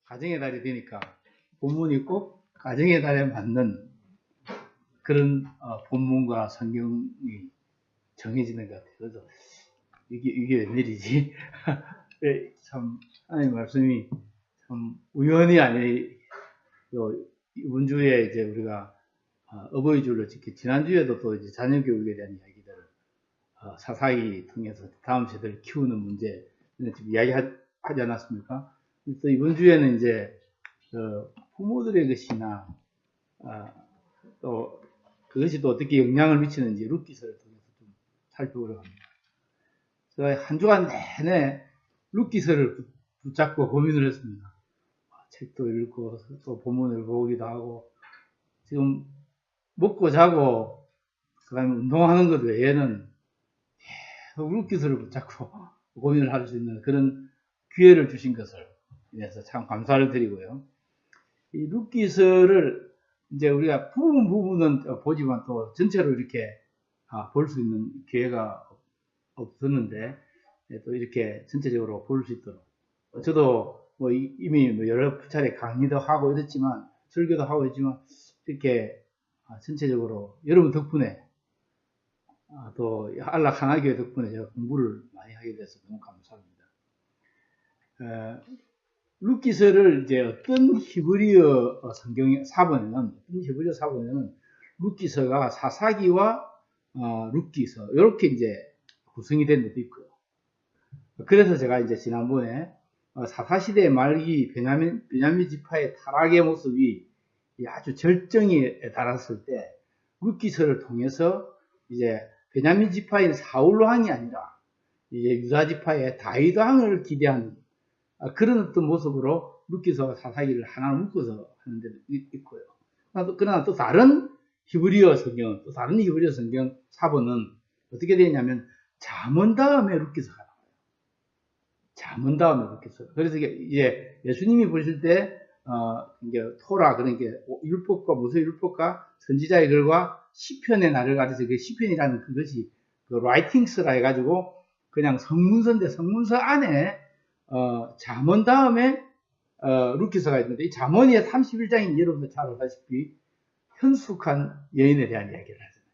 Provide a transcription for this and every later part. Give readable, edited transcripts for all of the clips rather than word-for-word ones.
가정의 달이 되니까 본문이 꼭 가정의 달에 맞는 그런 본문과 성경이 정해지는 것 같아요. 그래서 이게 웬일이지? 참 하나님 말씀이 참 우연이 아니. 이번 주에 이제 우리가 어버이 주를 지키 지난주에도 또 이제 자녀 교육에 대한 이야기들을 사사기 통해서 다음 세대를 키우는 문제 지금 이야기하지 않았습니까? 또 이번 주에는 이제 부모들의 것이나 또 그것이 또 어떻게 영향을 미치는지 룻기서를 통해서 좀 살펴보려고 합니다. 제가 한 주간 내내 룻기서를 붙잡고 고민을 했습니다. 책도 읽고 또 본문을 보기도 하고 지금 먹고 자고 그다음에 운동하는 것 외에는 계속 룻기서를 붙잡고 고민을 할 수 있는 그런 기회를 주신 것을 인해서 참 감사를 드리고요. 이 룻기서를 이제 우리가 부분은 보지만 또 전체로 이렇게 볼 수 있는 기회가 없었는데 또 이렇게 전체적으로 볼 수 있도록 저도 뭐 이미 뭐 여러 차례 강의도 하고 이랬지만 설교도 하고 있지만 이렇게 전체적으로 여러분 덕분에 또 안락 하나교회 덕분에 제가 공부를 많이 하게 돼서 너무 감사합니다. 룻기서를 이제 어떤 히브리어 성경 사본에는 룻기서가 사사기와 룻기서 이렇게 이제 구성이 된 것도 있고요. 그래서 제가 이제 지난번에 사사시대 말기 베냐민 지파의 타락의 모습이 아주 절정에 달았을 때 룻기서를 통해서 이제 베냐민 지파인 사울 왕이 아니라 이제 유다 지파의 다윗 왕을 기대하는 그런 어떤 모습으로 룻기서와 사사기를 하나 묶어서 하는 데도 있고요. 그러나 또 다른 히브리어 성경 사본은 어떻게 되냐면 잠언 다음에 룻기서가 나와요. 잠언 다음에 룻기서. 그래서 이제 예수님이 보실 때 이제 토라 그러니까 율법과 모세율법과 선지자의 글과 시편의 날을 가져서 그 시편이라는 그것이 그 라이팅스라 해가지고 그냥 성문서인데 성문서 안에 잠언 다음에 룻기서가 있는데 이 잠언이 31장인 여러분들 잘 알다시피 현숙한 여인에 대한 이야기를 하잖아요.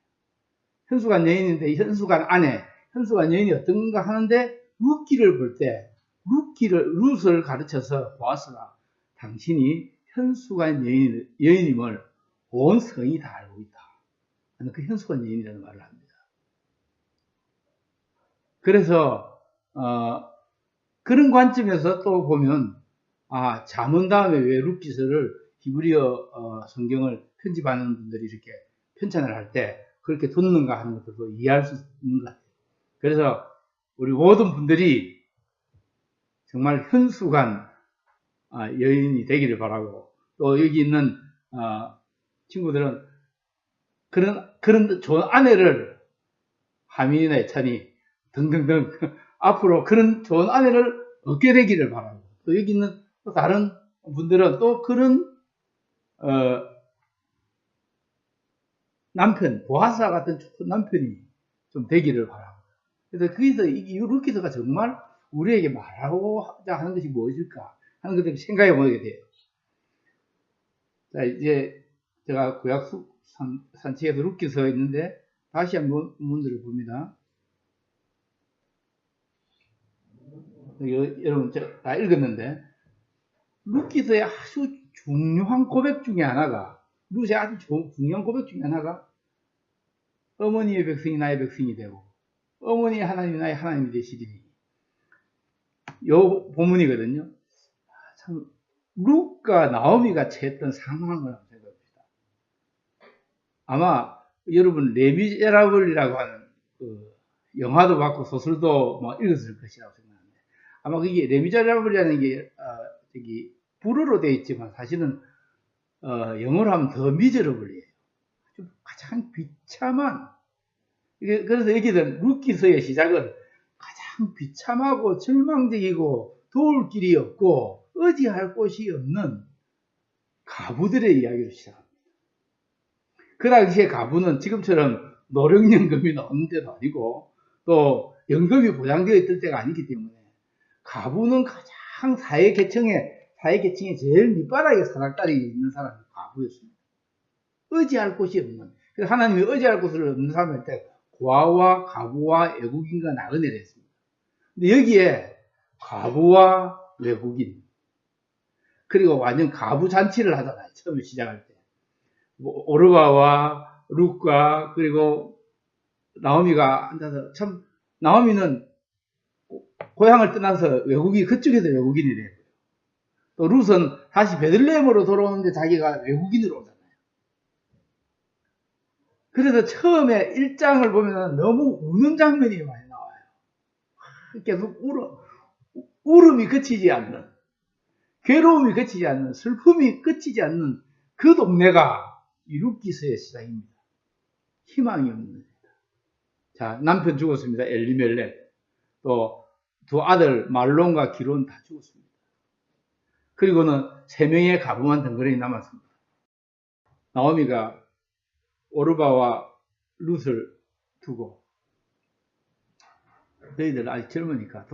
현숙한 여인인데 이 현숙한 아내, 현숙한 여인이 어떤가 하는데 룻기를 볼 때 룻을 가르쳐서 보아스가 당신이 현숙한 여인임을 온 성이 다 알고 있다. 그 현숙한 여인이라는 말을 합니다. 그래서 그런 관점에서 또 보면 잠언 다음에 왜 룻기서를 히브리어 성경을 편집하는 분들이 이렇게 편찬을 할 때 그렇게 뒀는가 하는 것들도 이해할 수 있는 것 같아요. 그래서 우리 모든 분들이 정말 현숙한 여인이 되기를 바라고 또 여기 있는 친구들은 그런 좋은 아내를 하민이나 예찬이 등등등 앞으로 그런 좋은 아내를 얻게 되기를 바라고 또 여기 있는 또 다른 분들은 또 그런 남편, 보아사 같은 좋은 남편이 좀 되기를 바라고. 그래서 거기서 이 룻기서가 정말 우리에게 말하고자 하는 것이 무엇일까 하는 것을 생각해 보게 돼요. 자, 이제 제가 구약 산책에서 룻기서 있는데 다시 한번 문들을 봅니다. 여러분 다 읽었는데 룻기서의 아주 중요한 고백 중에 하나가 룻의 아주 중요한 고백 중에 하나가 어머니의 백성이 나의 백성이 되고 어머니의 하나님이 나의 하나님이 되시리니 요 본문이거든요. 참 룻과 나오미가 처했던 상황을 한번 생각해봅시다. 아마 여러분 레미제라블이라고 하는 그 영화도 봤고 소설도 뭐 읽었을 것이라고 생각합니다. 아마 그게 레미제라블이라는 게 저기 불어로 되어 있지만 사실은 영어로 하면 더 미저러블이에요. 가장 비참한 그래서 여기는 룻기서의 시작은 가장 비참하고 절망적이고 도울 길이 없고 의지할 곳이 없는 가부들의 이야기로 시작합니다. 그 당시에 가부는 지금처럼 노령연금이 나오는 데도 아니고 또 연금이 보장되어 있던 때가 아니기 때문에 가부는 가장 사회 계층에 사회계층의 제일 밑바닥에 사닥다리 있는 사람이 과부였습니다. 의지할 곳이 없는. 그래서 하나님이 의지할 곳을 없는 사람을 할 때 고아와 과부와 외국인과 나그네를 했습니다. 근데 여기에 과부와 외국인, 그리고 완전 가부 잔치를 하잖아요. 처음에 시작할 때. 뭐 오르바와 룻과 그리고 나오미가 앉아서, 참 나오미는 고향을 떠나서 그쪽에서 외국인이 돼요. 또 룻은 다시 베들레헴으로 돌아오는데 자기가 외국인으로 오잖아요. 그래서 처음에 1장을 보면 너무 우는 장면이 많이 나와요. 계속 울음이 그치지 않는, 괴로움이 그치지 않는, 슬픔이 그치지 않는 그 동네가 이 룻기서의 시작입니다. 희망이 없는. 자, 남편 죽었습니다. 엘리멜렉. 또 두 아들 말론과 기론 다 죽었습니다. 그리고는 3명의 가부만 덩그러니 남았습니다. 나오미가 오르바와 룻을 두고 너희들 아직 젊으니까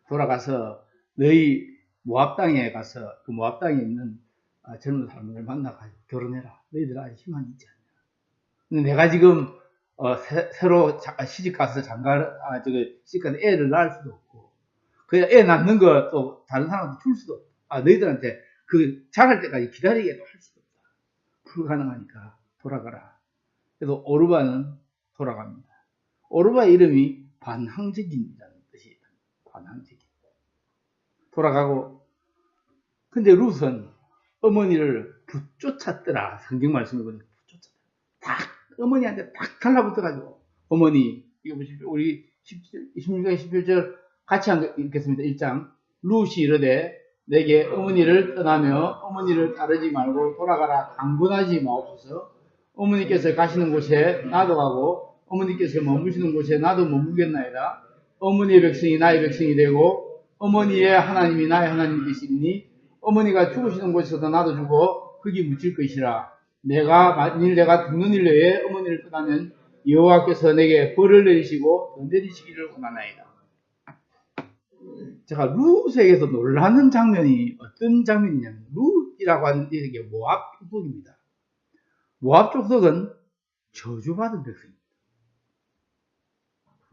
돌아가서 너희 모압 땅에 가서 그 모압 땅에 있는 젊은 사람을 만나가지고 결혼해라. 너희들 아직 희망이 있지 않냐. 근데 내가 지금 새로 시집가서 시집가서 애를 낳을 수도 없고, 그냥 애 낳는 거 또 다른 사람한테 줄 수도 없고, 너희들한테 그 자랄 때까지 기다리게도 할 수도 없다. 불가능하니까 돌아가라. 그래서 오르바는 돌아갑니다. 오르바의 이름이 반항적인이라는 뜻이에요. 반항적인. 돌아가고, 근데 룻은 어머니를 붙쫓았더라. 성경 말씀을 보니까 붙쫓았더라. 딱 어머니한테 딱 달라붙어가지고, 어머니, 이거 보십시오. 우리 16장 17절 같이 읽겠습니다. 1장. 룻이 이르되 내게 어머니를 떠나며 어머니를 따르지 말고 돌아가라. 강분하지 마옵소서. 어머니께서 가시는 곳에 나도 가고 어머니께서 머무시는 곳에 나도 머물겠나이다. 어머니의 백성이 나의 백성이 되고 어머니의 하나님이 나의 하나님이 되시니 어머니가 죽으시는 곳에서도 나도 죽어 거기 묻힐 것이라. 만일 내가 죽는 일 내에 어머니를 떠나면 여호와께서 내게 벌을 내리시고 더 내리시기를 원하나이다. 제가 룻에게서 놀라는 장면이 어떤 장면이냐면, 룻이라고 하는 게 모압 족속입니다. 모압 족속은 저주받은 백성입니다.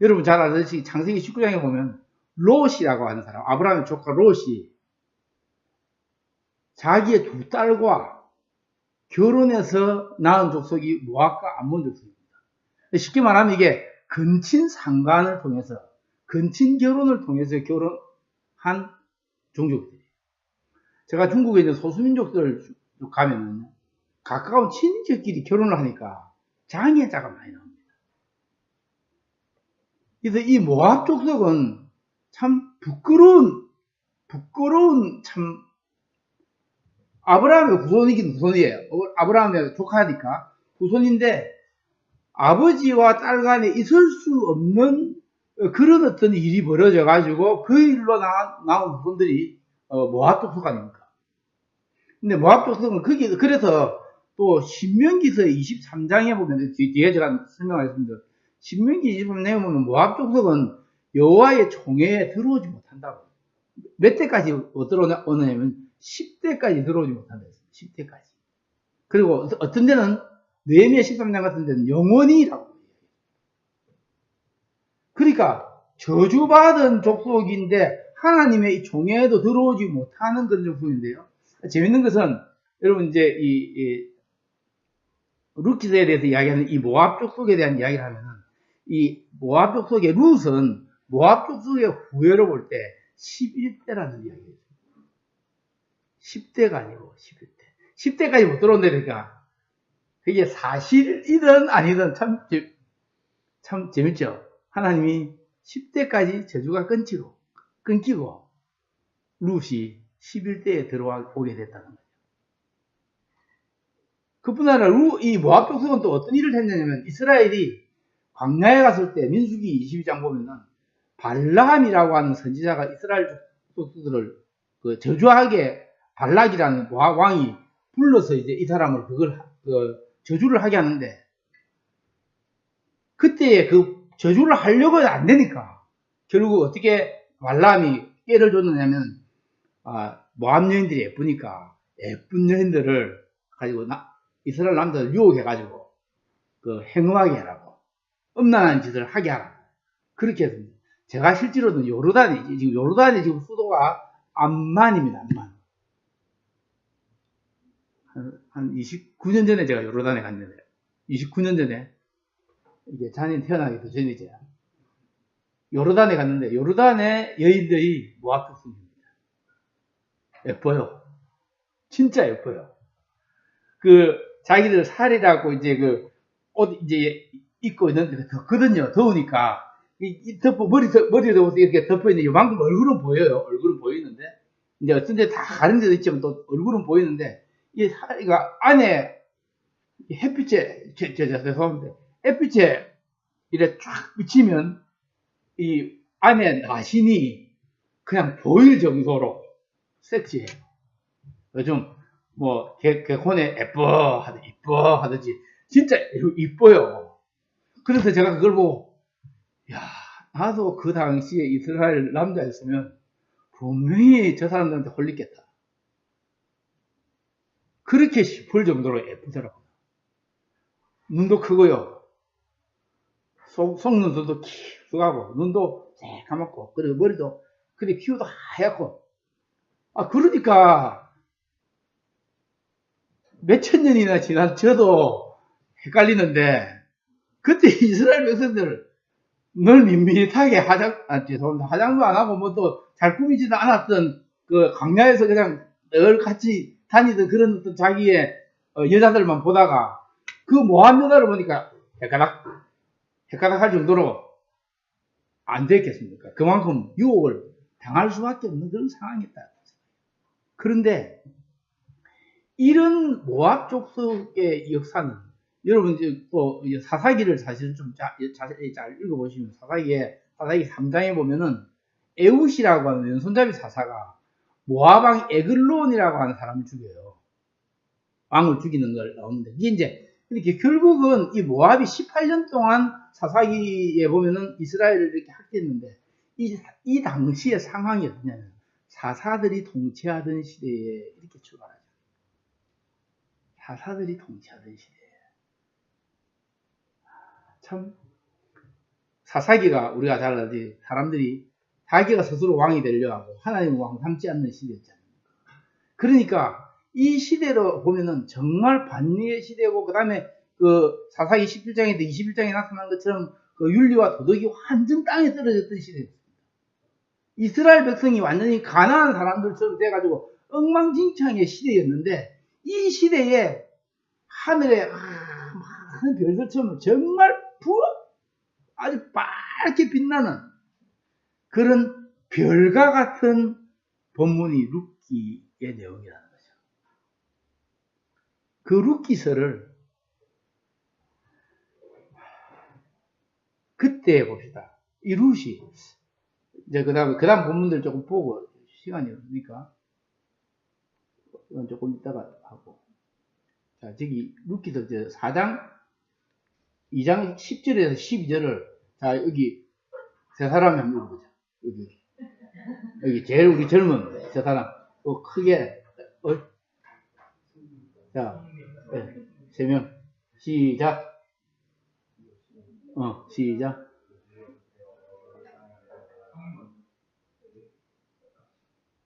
여러분 잘 아시듯이 창세기 19장에 보면 롯이라고 하는 사람, 아브라함의 조카 롯이 자기의 두 딸과 결혼해서 낳은 족속이 모압과 암몬 족속입니다. 쉽게 말하면 이게 근친 상간을 통해서, 근친 결혼을 통해서 결혼한 종족들이에요. 제가 중국에 있는 소수민족들 가면은 가까운 친인척끼리 결혼을 하니까 장애자가 많이 나옵니다. 그래서 이 모압 족속은 참 부끄러운 참 아브라함의 후손이긴 후손이에요. 아브라함의 조카니까 후손인데 아버지와 딸 간에 있을 수 없는 그런 어떤 일이 벌어져 가지고 그 일로 나온 후손들이 모압 족속 아닙니까? 근데 모압 족속은 그래서 또 신명기서 23장에 보면 뒤에 제가 설명하겠습니다. 신명기 23장에 보면 모압 족속은 여호와의 총회에 들어오지 못한다고. 몇 대까지 들어오냐면 10대까지 들어오지 못한다 했습니다. 10대까지. 그리고 어떤 데는 느헤미야 13장 같은 데는 영원히라고. 그러니까 저주받은 족속인데 하나님의 이 총회에도 들어오지 못하는 그런 족속인데요. 재밌는 것은 여러분 이제 이 룻기서에 대해서 이야기하는 이 모압 족속에 대한 이야기를 하면은 이 모압 족속의 룻은 모압 족속의 후예로 볼 때 11대라는 이야기예요. 10대가 아니고 11대. 10대까지 못 들어온다니까. 그게 사실이든 아니든 참 재밌죠. 하나님이 10대까지 저주가 끊기고 룻이 11대에 들어오게 됐다는 거죠. 그뿐 아니라 이 모압 족속은 또 어떤 일을 했냐면 이스라엘이 광야에 갔을 때 민수기 22장 보면은 발람이라고 하는 선지자가 이스라엘 족속들을 저주하게 발락이라는 왕이 불러서 이제 이 사람을 저주를 하게 하는데 그때 그 저주를 하려고 안 되니까 결국 어떻게 발람이 깨를 줬느냐면 모압 여인들이 예쁘니까 예쁜 여인들을 가지고 이스라엘 남자들 유혹해가지고 그 행음하게 하라고, 음란한 짓을 하게 하라고 그렇게 했습니다. 제가 실제로는 요르단이 지금 수도가 암만입니다. 암만. 한 29년 전에 제가 요르단에 갔는데, 29년 전에 이게 자녀 태어나기도 전이죠. 요르단에 갔는데 요르단의 여인들이 모압 백성입니다. 예뻐요. 진짜 예뻐요. 그 자기들 살이라고 이제 그 옷 이제 입고 있는데 덥거든요. 더우니까 이 덮어 머리에 덮어서 이렇게 덮어 있는데 요만큼 얼굴은 보여요. 얼굴은 보이는데 이제 어떤 데 다 가린 데도 있지만 또 얼굴은 보이는데 이 살이가 안에 햇빛에 죄송합니다. 햇빛에 이래 쫙 비치면 이 안에 나신이 그냥 보일 정도로 섹시해요. 요즘 뭐 개콘에 이뻐 하듯이 진짜 이뻐요. 그래서 제가 그걸 보고 야, 나도 그 당시에 이스라엘 남자였으면 분명히 저 사람들한테 홀리겠다. 그렇게 싶을 정도로 예쁘더라고요. 눈도 크고요. 속눈썹도 킥하고 눈도 새까맣고 그리고 머리도 그리고 피부도 하얗고 그러니까 몇천 년이나 지난 저도 헷갈리는데 그때 이스라엘 백성들 늘 밋밋하게 죄송합니다. 화장도 안 하고 뭐 또 잘 꾸미지도 않았던 그 광야에서 그냥 늘 같이 다니던 그런 어떤 자기의 여자들만 보다가 그 모함 여자를 보니까 헷가닥 할 정도로 안 됐겠습니까? 그만큼 유혹을 당할 수밖에 없는 그런 상황이었다. 그런데 이런 모압 족속의 역사는 여러분 또 사사기를 사실 좀 자세히 잘 읽어보시면 사사기 3장에 보면은 에웃이라고 하는 왼손잡이 사사가 모압왕 에글론이라고 하는 사람을 죽여요. 왕을 죽이는 걸 나오는데 이게 이제 이렇게 결국은 이 모압이 18년 동안 사사기에 보면은 이스라엘을 이렇게 학대했는데 이 당시의 상황이 어떠냐면 사사들이 통치하던 시대에 이렇게 출발하죠. 사사들이 통치하던 시대에 참 사사기가 우리가 잘 알지 사람들이 자기가 스스로 왕이 되려 하고 하나님을 왕 삼지 않는 시대였잖아요. 그러니까 이 시대로 보면은 정말 반리의 시대고 그 다음에 그 사사기 17장에도 21장에 나타난 것처럼 그 윤리와 도덕이 완전 땅에 떨어졌던 시대였습니다. 이스라엘 백성이 완전히 가난한 사람들처럼 돼가지고 엉망진창의 시대였는데 이 시대에 하늘에 많은 별들처럼 정말 아주 빨갛게 빛나는 그런 별과 같은 본문이 룻기의 내용이라는 거죠. 그 룻기서를 그때 봅시다. 이 룻이 이제 그다음 본문들 조금 보고 시간이 없으니까 이건 조금 이따가 하고 자 저기 룻기서 4장 2장 10절에서 12절을 자 여기 세 사람이 한번 읽어보자. 여기 제일 우리 젊은 저 사람 크게 자 세 명 시작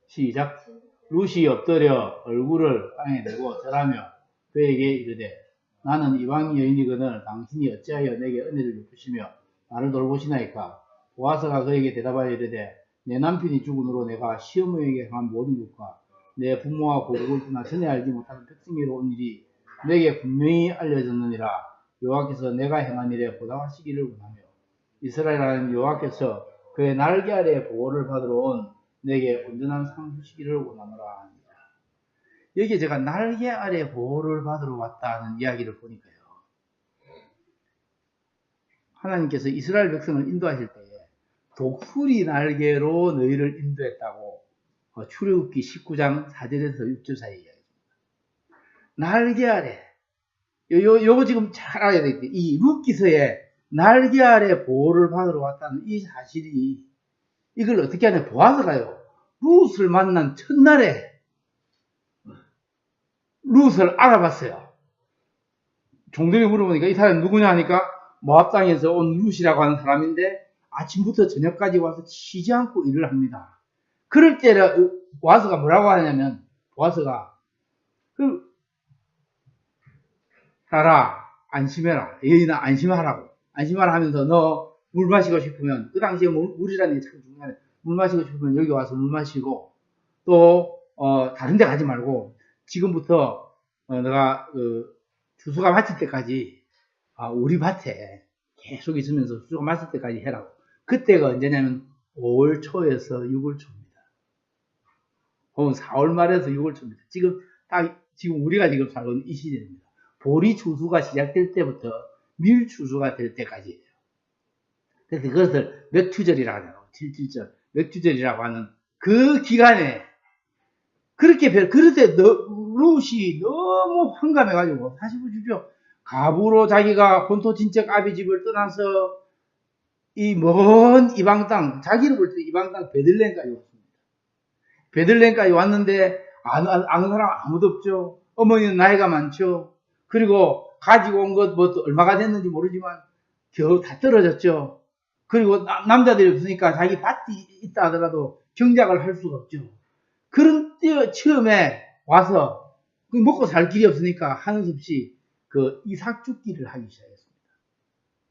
시작 룻이 엎드려 얼굴을 땅에 대고 절하며 그에게 이르되 나는 이방 여인이거늘 당신이 어찌하여 내게 은혜를 베푸시며 나를 돌보시나이까. 보아스가 그에게 대답하여 이르되 내 남편이 죽은 후로 내가 시어머니에게 한 모든 것과 내 부모와 고국을 떠나 전에 알지 못하는 백성에로 온 일이 내게 분명히 알려졌느니라. 여호와께서 내가 행한 일에 보답하시기를 원하며 이스라엘 하나님 여호와께서 그의 날개 아래 보호를 받으러 온 내게 온전한 상 주시기를 원하노라 합니다. 여기에 제가 날개 아래 보호를 받으러 왔다는 이야기를 보니까요. 하나님께서 이스라엘 백성을 인도하실 때에 독수리 날개로 너희를 인도했다고 출애굽기 19장 4절에서 6절 사이에 이야기합니다. 날개 아래 요거 지금 잘 알아야 되겠죠. 이 룻기서에 날개 아래 보호를 받으러 왔다는 이 사실이 이걸 어떻게 하냐 보아스가요. 룻을 만난 첫날에 룻을 알아봤어요. 종들이 물어보니까 이 사람이 누구냐 하니까 모압 땅에서 온 룻이라고 하는 사람인데 아침부터 저녁까지 와서 쉬지 않고 일을 합니다. 그럴 때 보아스가 뭐라고 하냐면 보아스가 따라 안심해라. 여인아 안심하라고. 안심하라 하면서 너 물 마시고 싶으면 그 당시에 물이라는 게 참 중요해. 물 마시고 싶으면 여기 와서 물 마시고 또 다른 데 가지 말고 지금부터 내가 추수가 마칠 때까지 우리 밭에 계속 있으면서 추수가 마칠 때까지 해라고. 그때가 언제냐면 5월 초에서 6월 초입니다. 혹은 4월 말에서 6월 초입니다. 지금 우리가 지금 살고 있는 이 시절입니다. 보리 추수가 시작될 때부터 밀 추수가 될 때까지예요. 그래서 그것을 맥추절이라고 하죠. 77절. 맥추절이라고 하는 그 기간에 그런데 룻이 너무 황감해가지고 다시 보십시오. 갑으로 자기가 본토 친척 아비 집을 떠나서 이 먼 이방 땅, 자기를 볼 때 이방 땅 베들레헴까지 왔습니다. 베들레헴까지 왔는데 아는 사람 아무도 없죠. 어머니는 나이가 많죠. 그리고 가지고 온 것 뭐 얼마가 됐는지 모르지만 겨우 다 떨어졌죠. 그리고 남자들이 없으니까 자기 밭이 있다 하더라도 경작을 할 수가 없죠. 그런 때 처음에 와서 먹고 살 길이 없으니까 하는 수 없이 이삭 죽기를 하기 시작했습니다.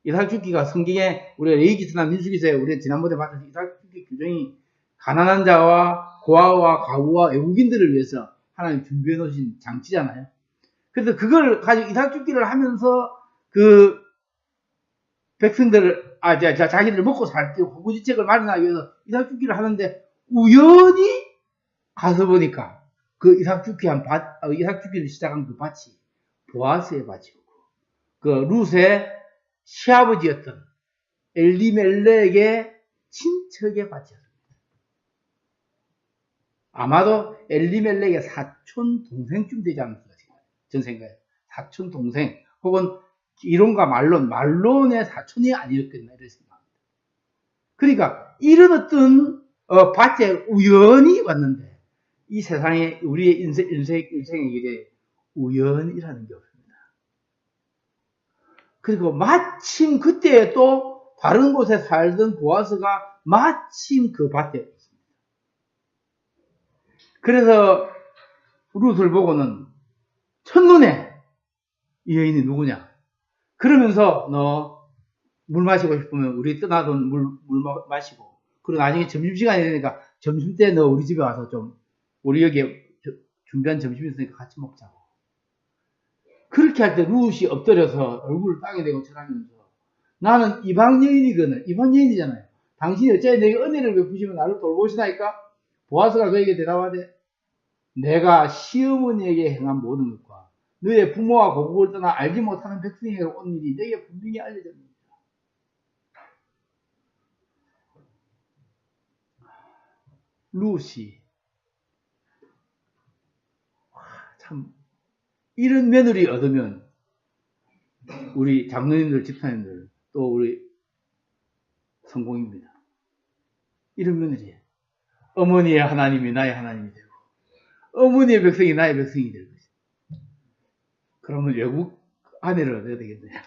이삭 죽기가 성경에 우리가 레위기서나 민수기서에 우리가 지난번에 봤던 이삭 죽기 규정이 가난한 자와 고아와 과부와 외국인들을 위해서 하나님 준비해 놓으신 장치잖아요. 그래서 그걸 가지고 이삭 죽기를 하면서 백성들을 자기들 먹고 살 때 호구지책을 마련하기 위해서 이삭 죽기를 하는데 우연히 가서 보니까 이삭 죽기를 시작한 그 밭이 보아스의 밭이고 룻의 시아버지였던 엘리멜렉의 친척의 밭이었습니다. 아마도 엘리멜렉의 사촌 동생쯤 되지 않았을까 전 생각해요. 사촌 동생 혹은 이론과 말론의 사촌이 아니었겠나 이런 생각합니다. 그러니까 이런 어떤 밭에 우연히 왔는데 이 세상에 우리의 인생의 길에 우연이라는 게 없습니다. 그리고 마침 그때 또 다른 곳에 살던 보아스가 마침 그 밭에 있습니다. 그래서 룻을 보고는 첫눈에 이 여인이 누구냐? 그러면서 너 물 마시고 싶으면 우리 떠나던 물 마시고 그리고 나중에 점심시간이 되니까 점심때 너 우리 집에 와서 좀 우리 여기에 준비한 점심이 있으니까 같이 먹자고. 그렇게 할 때 룻이 엎드려서 얼굴을 땅에 대고 절하면서 나는 이방 여인이잖아요. 당신이 어찌 내게 은혜를 베푸시면 나를 돌보시나이까? 보아스가 그에게 대답하되 내가 시어머니에게 행한 모든 것과 너의 부모와 고국을 떠나 알지 못하는 백성에게 온 일이 내게 분명히 알려졌습니다. 룻이 참 이런 며느리 얻으면 우리 장로님들, 집사님들 또 우리 성공입니다. 이런 며느리 어머니의 하나님이 나의 하나님이 되고 어머니의 백성이 나의 백성이 될 것이다. 그러면 외국 아내를 얻어야 되겠네요.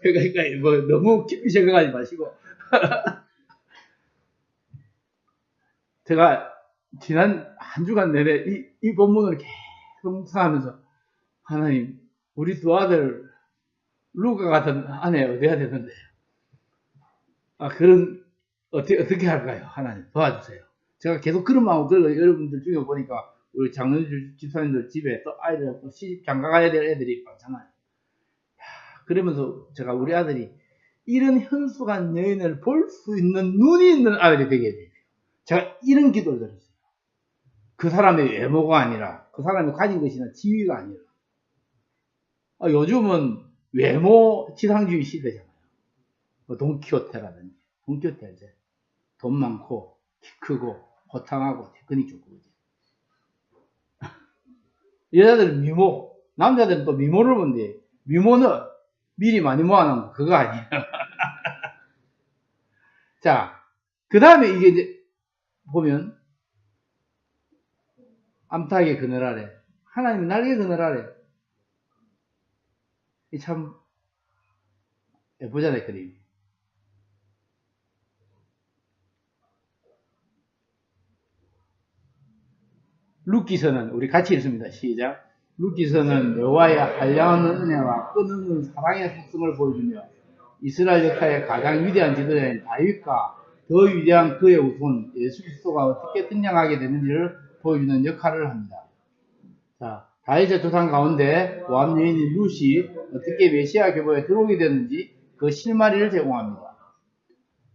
그러니까 너무 깊이 생각하지 마시고 제가 지난 한 주간 내내 이 본문을 계속 묵상하면서 하나님 우리 두 아들 루카 같은 아내 얻어야 되는데 어떻게 할까요? 하나님 도와주세요. 제가 계속 그런 마음으로 여러분들 중에 보니까 우리 장로님 집사님들 집에 또 아이들 또 시집 장가 가야 될 애들이 많잖아요. 그러면서 제가 우리 아들이 이런 현숙한 여인을 볼 수 있는 눈이 있는 아들이 되게 돼요. 제가 이런 기도를 드렸어요. 그 사람의 외모가 아니라 그 사람이 가진 것이나 지위가 아니라 요즘은 외모 지상주의 시대잖아요. 돈키호테라든지 돈키호테 이제 돈 많고 키 크고 호탕하고 테크닉 좋고 여자들은 미모, 남자들은 또 미모를 본대. 미모는 미리 많이 모아놓은 거 그거 아니에요. 자, 그 다음에 이게 이제 보면 암탉의 그늘 아래. 하나님이 날개 그늘 아래. 이 참 예쁘잖아요, 그림. 룻기서는 우리 같이 읽습니다. 시작. 룻기서는 여호와의 한량한 은혜와 끊없는 사랑의 속성을 보여주며 이스라엘 역사의 가장 위대한 지도자인 다윗과 더 위대한 그의 후손 예수 그리스도가 어떻게 등장하게 되는지를 보여주는 역할을 합니다. 자, 다윗의 조상 가운데 모압 여인인 룻이 어떻게 메시아 교보에 들어오게 되는지 그 실마리를 제공합니다.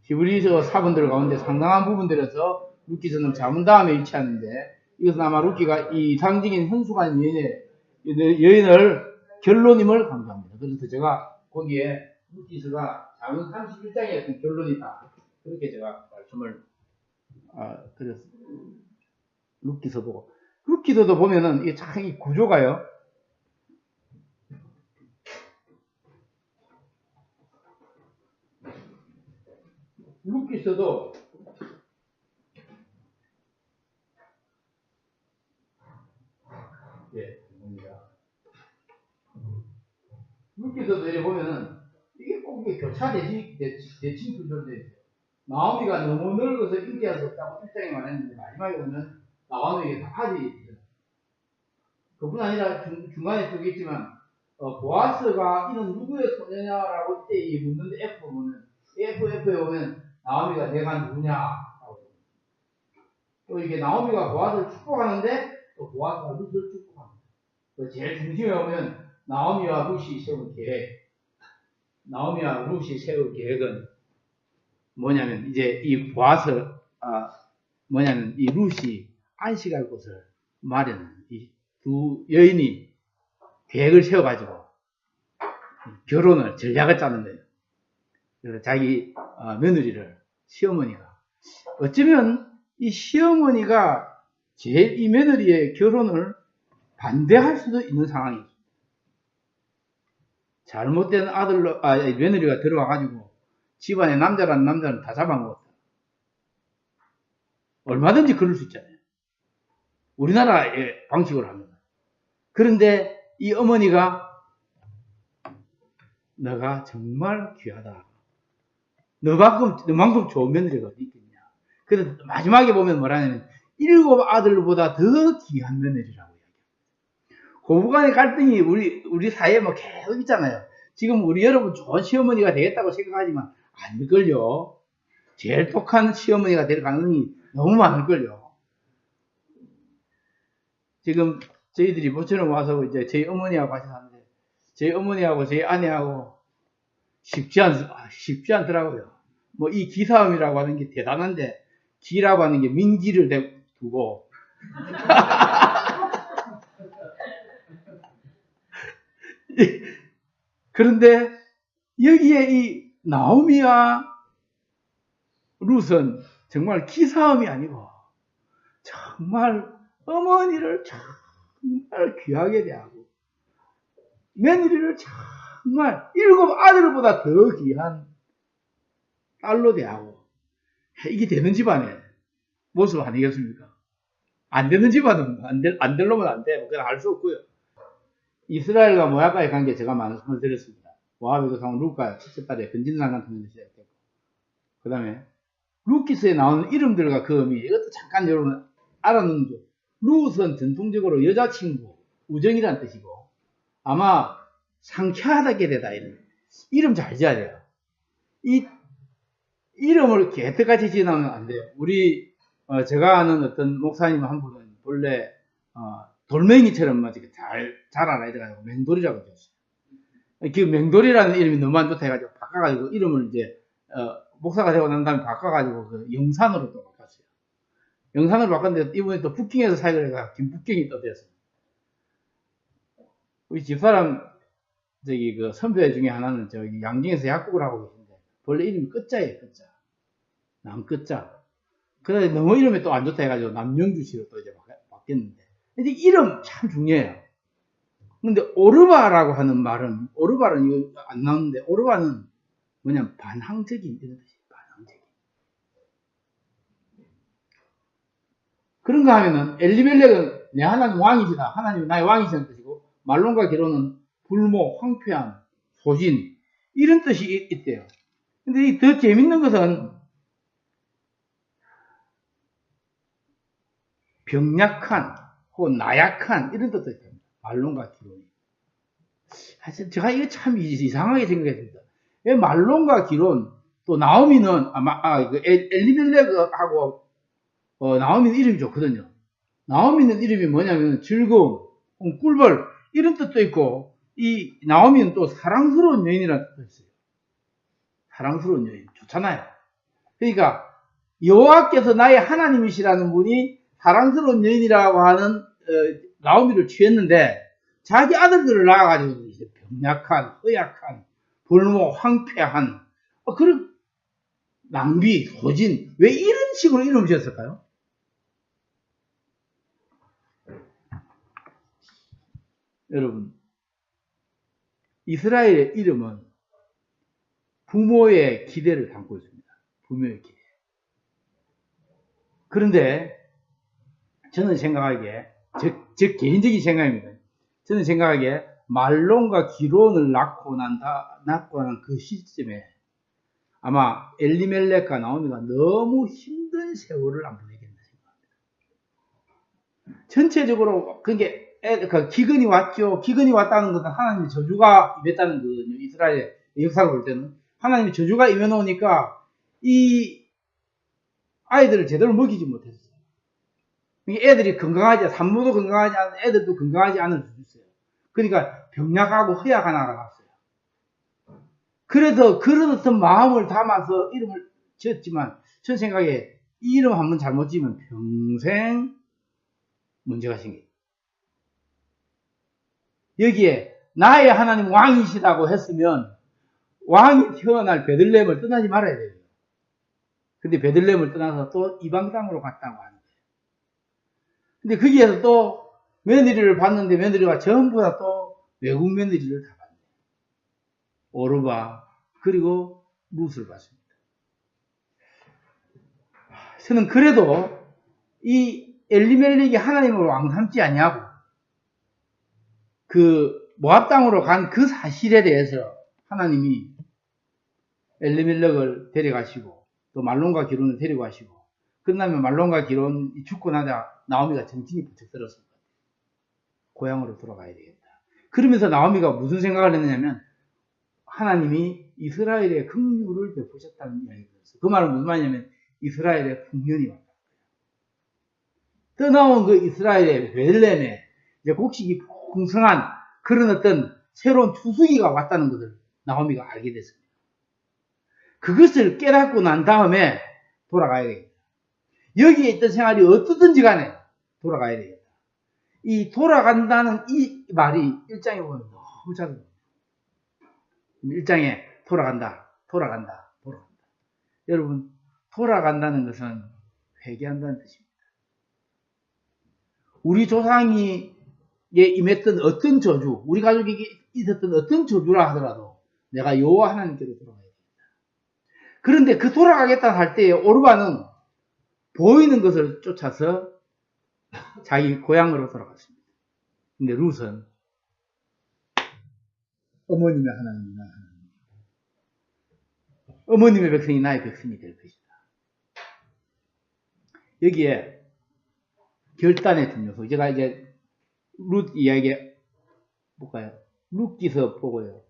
히브리서 사본들 가운데 상당한 부분들에서 룻기서는 자문 다음에 위치하는데 이것은 아마 룻기가 이 상징인 현수간 여인을 결론임을 강조합니다. 그래서 제가 거기에 룻기서가 자문 31장의 어떤 결론이다. 그렇게 제가 말씀을 그래서 룻기서 보고 룻기서도 보면은 이게 참 이 구조가요. 룻기서도 예, 봅니다. 룻기서도 이렇게 보면은 이게 꼭 이게 교차 대칭 구조로 되어 있어요. 나오미가 너무 늙어서 인기할 수 없다고 1장에 말했는데 마지막에 보면 나오미에게 다 아들이 있어요. 그뿐 아니라 중간에 쭉 있지만 보아스가 이는 누구의 소녀냐라고 이때 묻는데 F 보면 F에 보면 나오미가 내가 누구냐라고 또 이게 나오미가 보아스를 축복하는데 또 보아스가 룻을 축복합니다. 또 제일 중심에 보면 나오미와 룻이 세운 계획, 나오미와 룻이 세운 계획은 뭐냐면 이제 이 보아스 뭐냐면 이 룻이 안식할 곳을 마련하는 이 두 여인이 계획을 세워가지고 결혼을 전략을 짜는 거예요. 그래서 자기 며느리를 시어머니가 어쩌면 이 시어머니가 제일 이 며느리의 결혼을 반대할 수도 있는 상황이죠. 잘못된 며느리가 들어와가지고 집안에 남자라는 남자는 다 잡아먹었다. 얼마든지 그럴 수 있잖아요. 우리나라의 방식으로 합니다. 그런데 이 어머니가 너가 정말 귀하다. 너만큼 좋은 며느리가 어디 있겠냐. 그래서 마지막에 보면 뭐라냐면 7 아들보다 더 귀한 며느리라고 이야기합니다. 고부간의 갈등이 우리 사회에 뭐 계속 있잖아요. 지금 우리 여러분 좋은 시어머니가 되겠다고 생각하지만 안 될걸요. 제일 독한 시어머니가 될 가능성이 너무 많을걸요. 지금 저희들이 모처럼 와서 이제 저희 어머니하고 같이 사는데 저희 어머니하고 저희 아내하고 쉽지 않더라고요. 뭐 이 기싸움이라고 하는 게 대단한데 기라고 하는 게 민기를 두고 그런데 여기에 이 나오미와 룻은 정말 기싸움이 아니고 정말 어머니를 정말 귀하게 대하고 며느리를 정말 7 아들보다 더 귀한 딸로 대하고 이게 되는 집안의 모습 아니겠습니까? 안 되는 집안은 안 될 놈은 안 돼. 그건 알 수 없고요. 이스라엘과 모압과의 관계 제가 말씀을 드렸습니다. 모압의 조상 룻과 첫째 딸의 근진상간 통해서 시작됐고 그 다음에 룻기서에 나오는 이름들과 그 의미 이것도 잠깐 여러분 알아놓는 중 룻은 전통적으로 여자친구 우정이란 뜻이고 아마 상쾌하게 되다 이름 잘 지어야 돼요. 이 이름을 개떡같이 지어놓으면 안 돼요. 제가 아는 어떤 목사님 한 분은 본래 돌멩이처럼 잘 자라라 이래가지고 맹돌이라고 지었어요. 그 맹돌이라는 이름이 너무 안 좋다 해가지고 바꿔가지고 이름을 이제 목사가 되고 난 다음에 바꿔가지고 그 영산으로 또 바꿨어요. 영산으로 바꿨는데 이번에 또 북경에서 사역을 해서 김북경이 또 됐어요. 우리 집사람 그 선배 중에 하나는 저기 양정에서 약국을 하고 계신데 원래 이름이 끝자예요. 끝자. 남끝자. 그래서 너무 이름이 또 안 좋다 해가지고 남영주씨로 또 이제 바뀌었는데 근데 이름 참 중요해요. 근데 오르바라고 하는 말은 오르바는 이거 안 나오는데 오르바는 뭐냐면 반항적인 이런 뜻이에요. 반항적인. 그런가 하면은 엘리멜렉은 내 하나님 왕이시다. 하나님이 나의 왕이시다는 뜻이고, 말론과 기론은 불모, 황폐한, 소진, 이런 뜻이 있대요. 근데 이 더 재밌는 것은 병약한, 혹은 나약한, 이런 뜻도 있습니다. 말론과 기론이. 사실 제가 이거 참 이상하게 생각했습니다. 왜 말론과 기론, 또 나오미는, 엘리멜렉하고, 나오미는 이름이 좋거든요. 나오미는 이름이 뭐냐면 즐거움, 꿀벌, 이런 뜻도 있고, 이 나오미는 또 사랑스러운 여인이라는 뜻도 있어요. 사랑스러운 여인. 좋잖아요. 그러니까, 여호와께서 나의 하나님이시라는 분이 사랑스러운 여인이라고 하는, 나오미를 취했는데, 자기 아들들을 낳아가지고, 이제 병약한, 허약한, 불모, 황폐한, 그런 낭비, 소진, 왜 이런 식으로 이름을 지었을까요? 여러분, 이스라엘의 이름은 부모의 기대를 담고 있습니다. 부모의 기대. 그런데 저는 생각하기에, 제 개인적인 생각입니다. 저는 생각하기에 말론과 기론을 낳고 난 그 시점에 아마 엘리멜렉과 나오미가 너무 힘든 세월을 안 보내겠나 생각합니다. 전체적으로 그게 기근이 왔죠. 기근이 왔다는 것은 하나님의 저주가 임했다는 거거든요. 이스라엘의 역사를 볼 때는 하나님의 저주가 임해 놓으니까 이 아이들을 제대로 먹이지 못했어요. 애들이 건강하지, 산모도 건강하지 않은 애들도 건강하지 않을 수 있어요. 그러니까 병약하고 허약한 아가 났어요. 그래서 그런 어떤 마음을 담아서 이름을 지었지만, 전 생각에 이 이름 한번 잘못 지으면 평생 문제가 생겨요. 여기에 나의 하나님 왕이시다고 했으면 왕이 태어날 베들레헴을 떠나지 말아야 돼요. 근데 베들레헴을 떠나서 또 이방 땅으로 갔다고 하는 거예요. 근데 거기에서 또 며느리를 봤는데 며느리가 전부 다 또 외국 며느리를 다 봤네요. 오르바 그리고 룻을 봤습니다. 저는 그래도 이 엘리멜렉이 하나님을 왕 삼지 아니하고 그 모압 땅으로 간 그 사실에 대해서 하나님이 엘리멜렉을 데려가시고 또 말론과 기론을 데리고 가시고, 끝나면 말론과 기론이 죽고 나자 나오미가 정신이 부쩍 들었습니다. 고향으로 돌아가야 되겠다. 그러면서 나오미가 무슨 생각을 했느냐면 하나님이 이스라엘의 긍휼을 베푸셨다는 이야기를 들었어요. 그 말은 무슨 말이냐면 이스라엘의 풍년이 왔다. 떠나온 그 이스라엘의 베들레헴에 이제 곡식이 풍성한 그런 어떤 새로운 추수기가 왔다는 것을 나오미가 알게 됐습니다. 그것을 깨닫고 난 다음에 돌아가야 되겠다. 여기에 있던 생활이 어떻든지 간에 돌아가야 되겠다. 이 돌아간다는 이 말이 일장에 보면 너무 작은 겁니다. 일장에 돌아간다. 여러분, 돌아간다는 것은 회개한다는 뜻입니다. 우리 조상이 임했던 어떤 저주, 우리 가족에게 있었던 어떤 저주라 하더라도 내가 여호와 하나님께로 돌아가야 됩니다. 그런데 그 돌아가겠다 할 때에 오르바는 보이는 것을 쫓아서 자기 고향으로 돌아갔습니다. 근데 룻은 어머님의 하나님이 나의 하나님, 어머님의 백성이 나의 백성이 될 것이다. 여기에 결단의 두 요소. 제가 이제 룻 이야기 볼까요? 룻기서 보고요.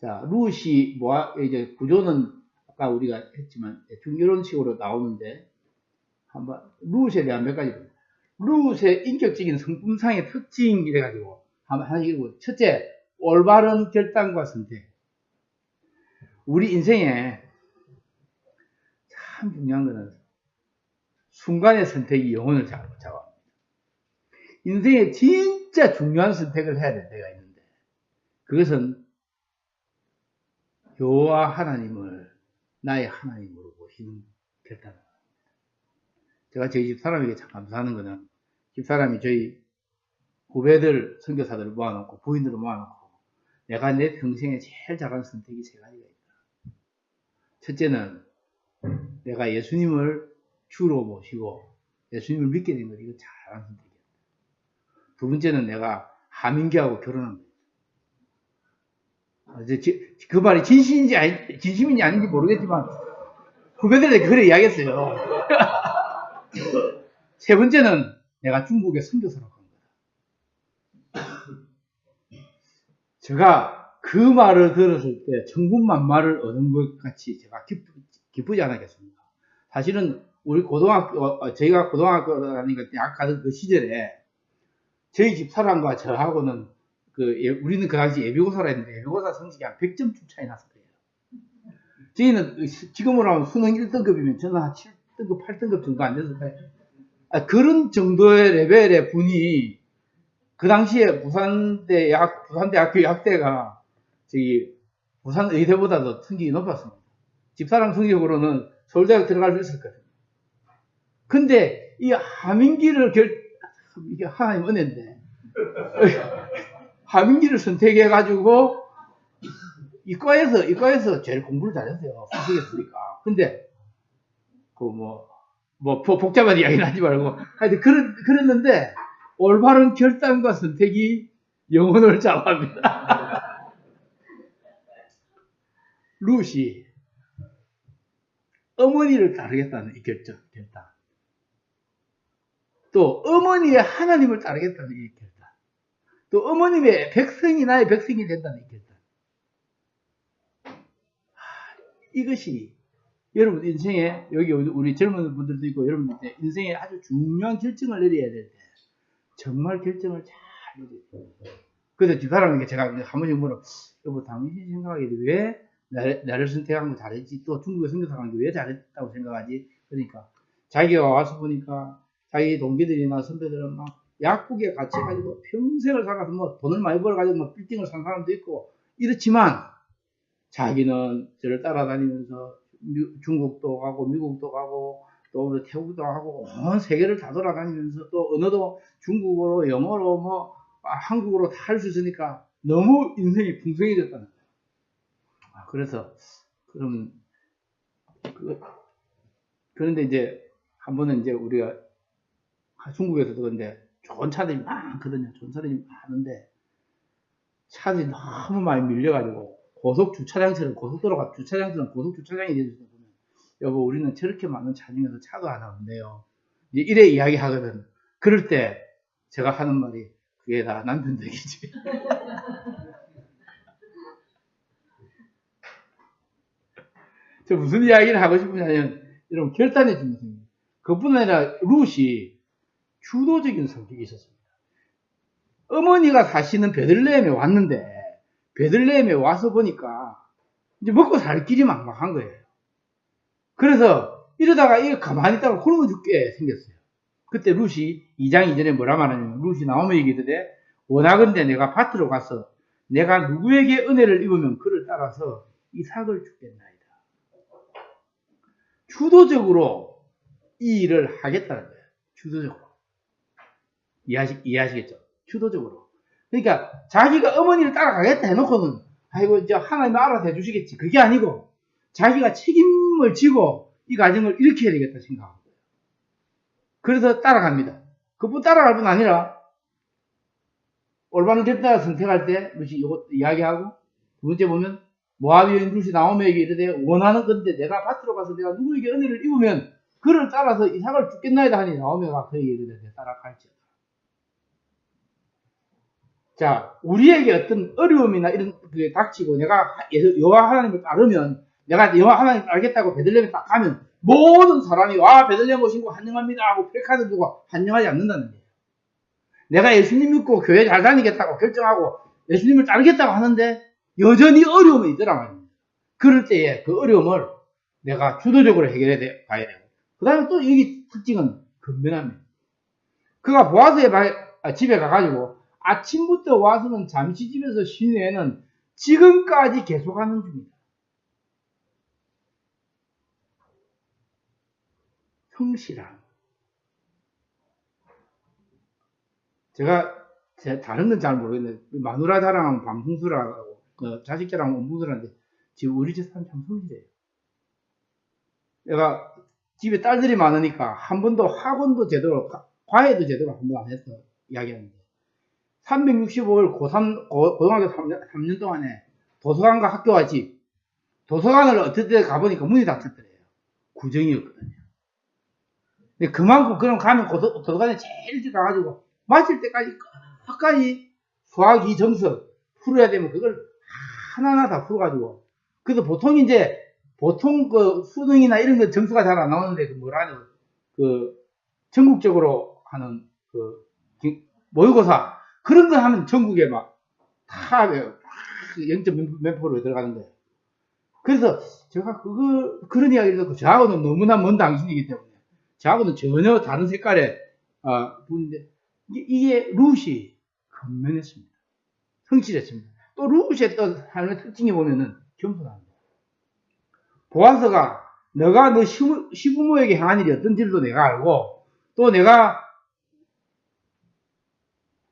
자, 룻이 이제 구조는 아까 우리가 했지만 대충 이런 식으로 나오는데 한번 룻에 대한 몇 가지 봅니다. 룻의 인격적인 성품상의 특징이래 가지고 하나씩 읽고, 첫째, 올바른 결단과 선택. 우리 인생에 참 중요한 것은 순간의 선택이 영혼을 잡아갑니다. 인생에 진짜 중요한 선택을 해야 될 때가 있는데 그것은 여호와 하나님을 나의 하나님으로 모시는 결단입니다. 제가 저희 집 사람에게 참 감사하는 것은 집 사람이 저희 후배들, 선교사들을 모아놓고 부인들을 모아놓고 내가 내 평생에 제일 잘한 선택이 세 가지가 있다. 첫째는 내가 예수님을 주로 모시고 예수님을 믿게 된 것, 이거 잘한 선택이야. 두 번째는 내가 하민기하고 결혼한 거예요. 그 말이 진심인지 아닌지 모르겠지만, 후배들에게 그래 이야기했어요. 세 번째는 내가 중국에 선교사로 간 거다. 제가 그 말을 들었을 때 천군만마를 얻은 것 같이 제가 기쁘지 않았겠습니까? 사실은 우리 저희가 고등학교 다니니까 대학 가던 그 시절에 저희 집사람과 저하고는 우리는 그 당시 예비고사를 했는데 예비고사 성적이 한 100점 차이 났을 거예요. 저희는 지금으로 하면 수능 1등급이면 저는 한 7등급, 8등급 정도 안 됐을 거예요. 그런 정도의 레벨의 분이 그 당시에 부산대학교 약대가 부산의대보다도 성적이 높았습니다. 집사람 성적으로는 서울대학 들어갈 수 있었거든요. 근데 이 하민기를 이게 하나님 은혜인데 하민기를 선택해가지고 이과에서 제일 공부를 잘했어요. 수석했으니까. 근데 복잡한 이야기는 하지 말고 하여튼 그랬는데 올바른 결단과 선택이 영혼을 좌우합니다. 룻이 어머니를 따르겠다는 이 결단. 또 어머니의 하나님을 따르겠다는 이 결단. 또 어머님의 백성이 나의 백성이 된다는 이 결단. 이것이 여러분 인생에 여기 우리 젊은 분들도 있고 여러분 인생에 아주 중요한 결정을 내려야 될 때 정말 결정을 잘 내려야 돼요. 그래서 집사람에게 제가 한 번씩 물어, 여보 당신이 생각하기에 왜 나를 선택한 거 잘했지? 또 중국에 선교사 간 게 왜 잘했다고 생각하지? 그러니까 자기가 와서 보니까 자기 동기들이나 선배들은 막 약국에 같이 가지고 평생을 살아서 뭐 돈을 많이 벌어가지고 뭐 빌딩을 산 사람도 있고 이렇지만 자기는 저를 따라다니면서 중국도 가고 미국도 가고 또 태국도 하고 온 세계를 다 돌아다니면서 또 언어도 중국어로 영어로 뭐 한국어로 다 할 수 있으니까 너무 인생이 풍성해졌다는 거예요. 그래서 그런데 이제 한 번은 이제 우리가 중국에서도 근데 좋은 차들이 많거든요. 좋은 차들이 많은데 차들이 너무 많이 밀려가지고 고속주차장처럼 고속 주차장이 되어서 보면 여보 우리는 저렇게 많은 차 중에서 차도 하나 없네요. 이래 이야기 하거든. 그럴 때 제가 하는 말이 그게 다 남편 덕이지. 저 무슨 이야기를 하고 싶으냐면 여러분 결단의 중요성입니다. 그뿐 아니라 룻이 주도적인 성격이 있었습니다. 어머니가 사시는 베들레헴에 왔는데 베들레헴에 와서 보니까 이제 먹고 살 길이 막막한 거예요. 그래서 이러다가 이거 가만히 있다가 굶어 죽게 생겼어요. 그때 룻이 2장 이전에 뭐라 말하냐면 룻이 나오면에게 이르되 원하건대 내가 밭으로 가서 내가 누구에게 은혜를 입으면 그를 따라서 이삭을 주겠나이다. 주도적으로 이 일을 하겠다는 거예요. 주도적으로. 이해하시겠죠? 주도적으로. 그러니까 자기가 어머니를 따라가겠다 해놓고는 아이고 이제 하나님 알아서 해주시겠지. 그게 아니고 자기가 책임을 지고 이 가정을 일으켜야 되겠다 생각하고 그래서 따라갑니다. 그뿐 따라갈 뿐 아니라 올바른 결단을 선택할 때 룻이 이거 이야기하고 두 번째 보면 모압 여인 룻이 나오미에게 이르되 원하는 건데 내가 밭으로 가서 내가 누구에게 은혜를 입으면 그를 따라서 이삭을 죽겠나이다 하니 나오미가 그에게 이르되 따라갈지어다. 자, 우리에게 어떤 어려움이나 이런 게 닥치고 내가 여호와 하나님을 따르면 내가 여호와 하나님을 알겠다고 베들레헴에 딱 가면 모든 사람이 와 베들레헴 오신 거 환영합니다 하고 프레카드 주고 환영하지 않는다는 거예요. 내가 예수님 믿고 교회 잘 다니겠다고 결정하고 예수님을 따르겠다고 하는데 여전히 어려움이 있더라 말입니다. 그럴 때에 그 어려움을 내가 주도적으로 해결해 봐야 되고 그 다음에 또 여기 특징은 근면합니다. 그가 보아스의 집에 가가지고 아침부터 와서는 잠시 집에서 쉰 후에는 지금까지 계속하는 중이다. 성실함. 제가 다른 건 잘 모르겠는데 마누라 자랑하면 밤풍수라고 자식 자랑하면 엄풍수라는데 지금 우리 집 사람 참 성실해요. 내가 집에 딸들이 많으니까 한 번도 학원도 제대로 과외도 제대로 한 번 안 했어 이야기하는데 365일 고등학교 3년 동안에 도서관과 학교와 집, 도서관을 어떨 때 가보니까 문이 닫혔더래요. 구정이었거든요. 근데 그만큼 그럼 가면 도서관에 제일 일찍 가가지고 마칠 때까지 끝까지 수학이 정석 풀어야 되면 그걸 하나하나 다 풀어가지고, 그래서 보통 그 수능이나 이런 거 점수가 잘 안 나오는데 전국적으로 하는 모의고사 그런 거 하면 전국에 막 다 0점 몇 프로 들어가는 거예요. 그래서 제가 그런 이야기를 듣고, 저하고는 너무나 먼 당신이기 때문에 저하고는 전혀 다른 색깔의 분인데, 이게 루시 건면했습니다. 성실했습니다. 또 루시의 또 삶의 특징이 보면은 겸손합니다. 보아서가 너가 너 시부모에게 향한 일이 어떤지도 내가 알고, 또 내가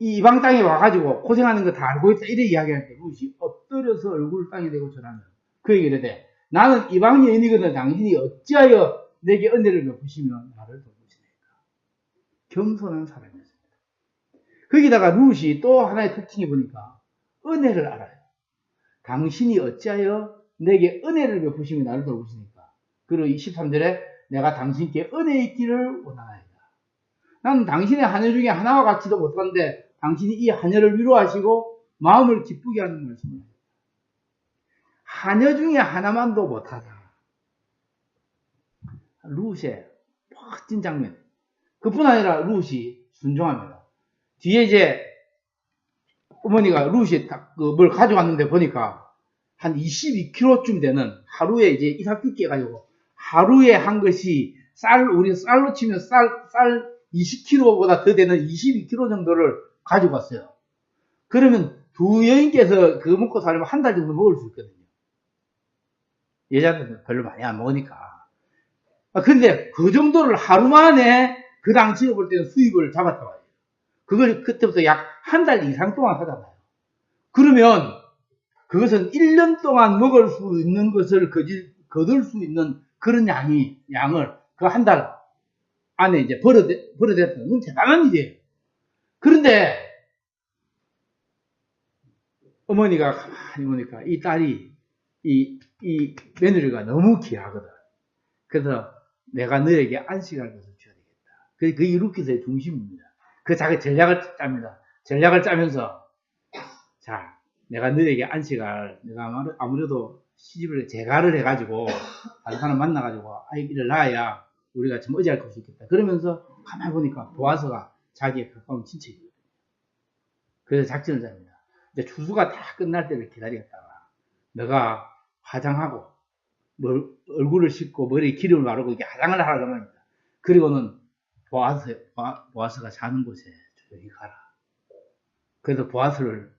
이 이방 땅에 와가지고 고생하는 거 다 알고 있다, 이래 이야기할 때 루시 엎드려서 얼굴을 땅에 대고 전하면 그 얘기를 해. 나는 이방 여인이거든 당신이 어찌하여 내게 은혜를 베푸시며 나를 돌보시니까. 겸손한 사람이었습니다. 거기다가 루시 또 하나의 특징이 보니까 은혜를 알아요. 당신이 어찌하여 내게 은혜를 베푸시며 나를 돌보시니까. 그리고 23절에 내가 당신께 은혜 있기를 원하나이다. 나는 당신의 하늘 중에 하나와 같이도 못한데 당신이 이 하늘을 위로하시고 마음을 기쁘게 하는 말씀을 합니다. 하늘 중에 하나만도 못하다. 루시의 멋진 장면. 그뿐 아니라 루시 순종합니다. 뒤에 이제 어머니가 루시 뭘 가져왔는데 보니까 한 22kg쯤 되는, 하루에 이제 이삭죽게 해가지고 하루에 한 것이 우리 쌀로 치면 쌀 20kg보다 더 되는 22kg 정도를 가지고 왔어요. 그러면 두 여인께서 그거 먹고 살면 한 달 정도 먹을 수 있거든요. 여자들은 별로 많이 안 먹으니까. 근데 그 정도를 하루 만에 그 당시에 볼 때는 수입을 잡았단 말이에요. 그걸 그때부터 약 한 달 이상 동안 하잖아요. 그러면 그것은 1년 동안 먹을 수 있는 것을 거둘 수 있는 그런 양을 그 한 달 안에 이제 벌어댔다는 건 대단한 일이에요. 그런데 어머니가 가만히 보니까 이 딸이 이 며느리가 너무 귀하거든. 그래서 내가 너에게 안식할 것을 줘야 되겠다. 그게 루키스의 중심입니다. 그 자기 전략을 짭니다. 전략을 짜면서, 자, 내가 너에게 내가 아무래도 재가를 해가지고 다른 사람 만나가지고 아이를 낳아야 우리가 좀 의지할 것이 있겠다. 그러면서 가만히 보니까 보아서가 자기의 가까운 친척이거든요. 그래서 작전을 짭니다. 이제 추수가 다 끝날 때를 기다리겠다가 너가 화장하고 얼굴을 씻고 머리에 기름을 바르고 이렇게 화장을 하라고 합니다. 그리고는 보아스가 자는 곳에 조용히 가라. 그래서 보아스를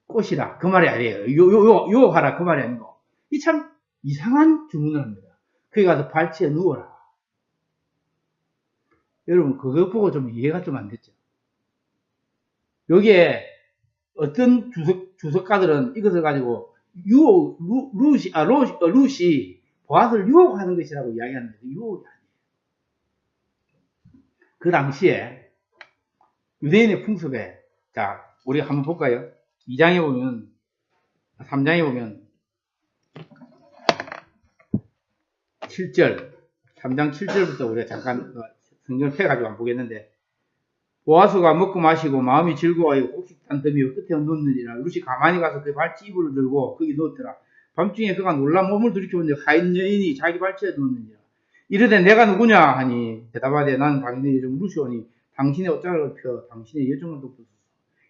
꼬시라 그 말이 아니에요. 유혹하라 그 말이 아니고, 이 참 이상한 주문을 합니다. 거기 가서 발치에 누워라. 여러분 그거 보고 좀 이해가 좀 안 됐죠. 여기에 어떤 주석가들은 이것을 가지고 루시 보아스를 유혹하는 것이라고 이야기하는데 유혹이 아니에요. 그 당시에 유대인의 풍습에, 자 우리가 한번 볼까요? 2장에 보면 3장에 보면 7절 3장 7절부터 우리가 잠깐 성경을 펴가지고 한번 보겠는데, 보아스가 먹고 마시고 마음이 즐거워하여 곡식단 더미와 끝에 놓느니라. 루시 가만히 가서 그 발치 이불을 들고 거기 넣었더라. 밤중에 그가 놀라 몸을 들이켜보니 하인 여인이 자기 발치에 넣었느니라. 이르되 내가 누구냐 하니 대답하되 나는 당신의 여종 루시오니 당신의 옷자락을 펴 당신의 여종을 덮으소서.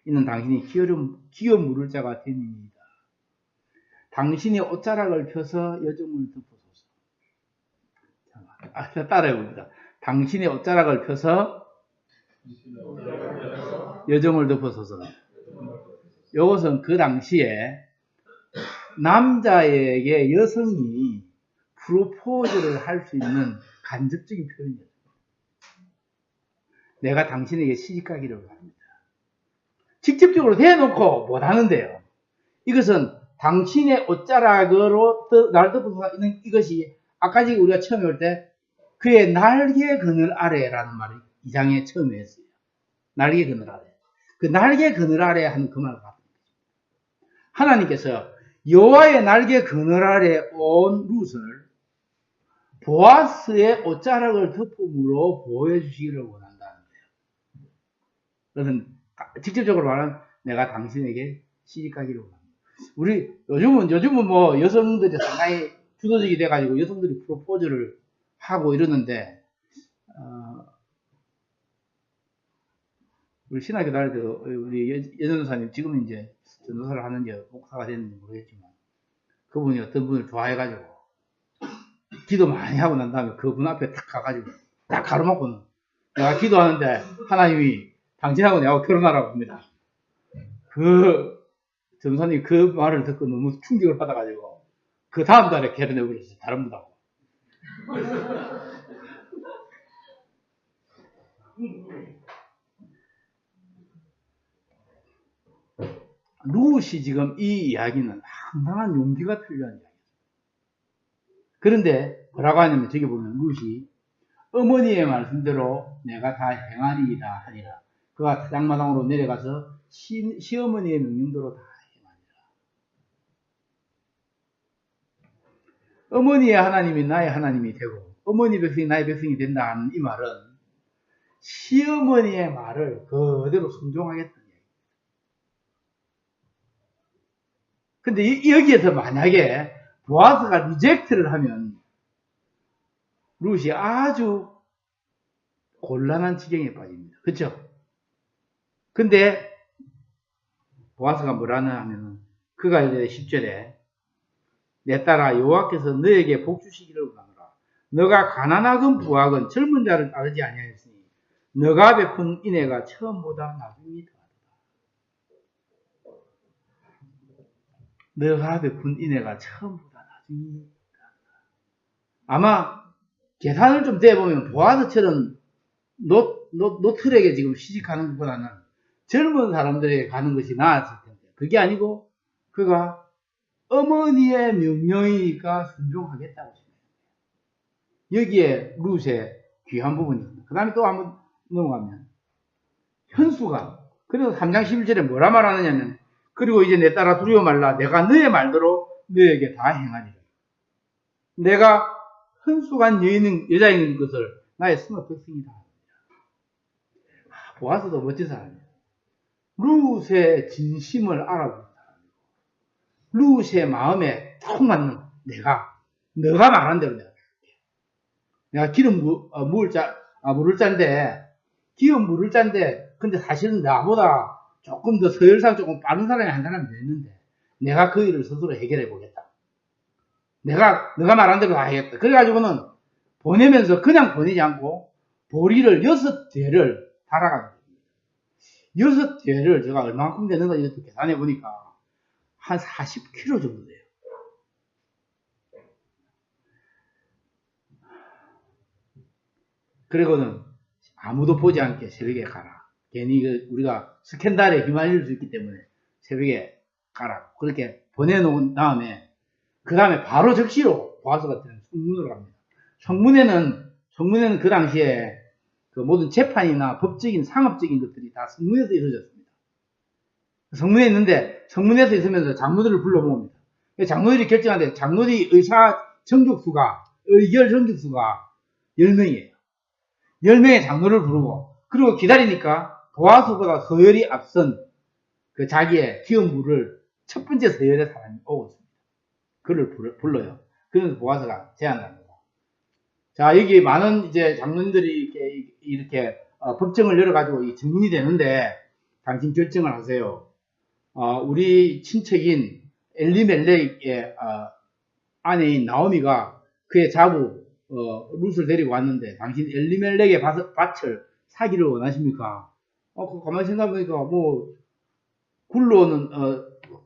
이는 당신이 기어 물을 자가 되니이다. 당신의 옷자락을 펴서 여종을 덮으소서. 따라해봅니다. 당신의 옷자락을 펴서 여종을 덮어서서. 이것은 그 당시에 남자에게 여성이 프로포즈를 할 수 있는 간접적인 표현이에요. 내가 당신에게 시집가기를 합니다. 직접적으로 대놓고 못하는데요. 이것은 당신의 옷자락으로 날 덮어서 있는 이것이, 아까 우리가 처음에 올 때 그의 날개 그늘 아래라는 말을 2장에 처음에 했어요. 날개 그늘 아래. 그 날개 그늘 아래 하는 그 말을 받는 거죠. 하나님께서 여호와의 날개 그늘 아래 온 룻을 보아스의 옷자락을 덮음으로 보호해 주시기를 원한다는 거예요. 그것은 직접적으로 말하면 내가 당신에게 시집가기를 원합니다. 우리 요즘은 뭐 여성들이 상당히 주도적이 돼가지고 여성들이 프로포즈를 하고 이러는데 우리 신학교 다닐 때도 우리 여전도사님 지금은 이제 전도사를 하는지 목사가 됐는지 모르겠지만 그분이 어떤 분을 좋아해가지고 기도 많이 하고 난 다음에 그분 앞에 딱 가가지고 딱 가로막고는 내가 기도하는데 하나님이 당신하고 내가 결혼하라고 합니다. 그 전도사님 그 말을 듣고 너무 충격을 받아가지고 그 다음 달에 결혼해버렸어요. 다른 분하고. 룻이 지금 이 이야기는 상당한 용기가 필요한 이야기입니다. 그런데 뭐라고 하냐면 저기 보면 룻이 어머니의 말씀대로 내가 다 행하리이다 하니라. 그가 장마당으로 내려가서 시어머니의 명령대로 다 행하니라. 어머니의 하나님이 나의 하나님이 되고 어머니 백성이 나의 백성이 된다 하는 이 말은 시어머니의 말을 그대로 순종하겠다는 얘기예요. 근데 여기에서 만약에 보아스가 리젝트를 하면 룻이 아주 곤란한 지경에 빠집니다. 그렇죠? 근데 보아스가 뭐라나 하면은 그가 이제 10절에 내 딸아 여호와께서 너에게 복 주시기를 원하노라. 너가 가난하건 부하건 젊은 자를 따르지 아니하였으니 너가 베푼 인애가 처음보다 나중이 더하도다. 너가 베푼 인애가 처음보다 나중이 더하도다. 아마 계산을 좀 대보면 보아스처럼 노틀에게 지금 시집가는 것보다는 젊은 사람들에게 가는 것이 나았을 텐데 그게 아니고 그가 어머니의 명령이니까 순종하겠다고 생각합니다. 여기에 룻의 귀한 부분이 있습니다. 그 다음에 또 한번 넘어가면 현수가 그래서 3장 11절에 뭐라 말하느냐면 그리고 이제 내 딸아 두려워 말라 내가 너의 말대로 너에게 다 행하리라. 내가 현수간 여자인 것을 나의 성읍 백성이다. 보아스도 멋진 사람이에요. 룻의 진심을 알아보는 사람이고 룻의 마음에 딱 맞는 너가 말한 대로 내가 줄게. 내가 물을 짠데 기름 물을 짠데 근데 사실은 나보다 조금 더 서열상 조금 빠른 사람이 한 사람이 됐는데 내가 그 일을 스스로 해결해 보겠다. 너가 말한 대로 다 하겠다. 그래가지고는 보내면서 그냥 보내지 않고 보리를 6대를 달아가는 겁니다. 6대를 제가 얼마만큼 되는가 이것도 계산해 보니까 한 40kg 정도 돼요. 그리고는 아무도 보지 않게 새벽에 가라. 괜히 우리가 스캔들에 휘말릴 수 있기 때문에 새벽에 가라. 그렇게 보내놓은 다음에 그 다음에 바로 즉시로 보아스 같은 성문으로 갑니다. 성문에는 그 당시에 그 모든 재판이나 법적인 상업적인 것들이 다 성문에서 이루어졌습니다. 성문에 있는데 성문에서 있으면서 장로들을 불러 모읍니다. 장로들이 결정하는데 장로들이 의결 정족수가 10명이에요. 10명의 장로를 부르고 그리고 기다리니까 보아스보다 서열이 앞선 그 자기의 기업물을 첫 번째 서열의 사람이 오고 있습니다. 그를 불러요. 그래서 보아스가 제안합니다. 자, 여기 많은 이제 장로님들이 이렇게 법정을 열어가지고 증인이 되는데 당신 결정을 하세요. 우리 친척인 엘리멜렉의 아내인 나오미가 그의 자부 룻을 데리고 왔는데 당신 엘리멜렉의 밭을 사기를 원하십니까? 가만히 생각해보니까 뭐 굴러오는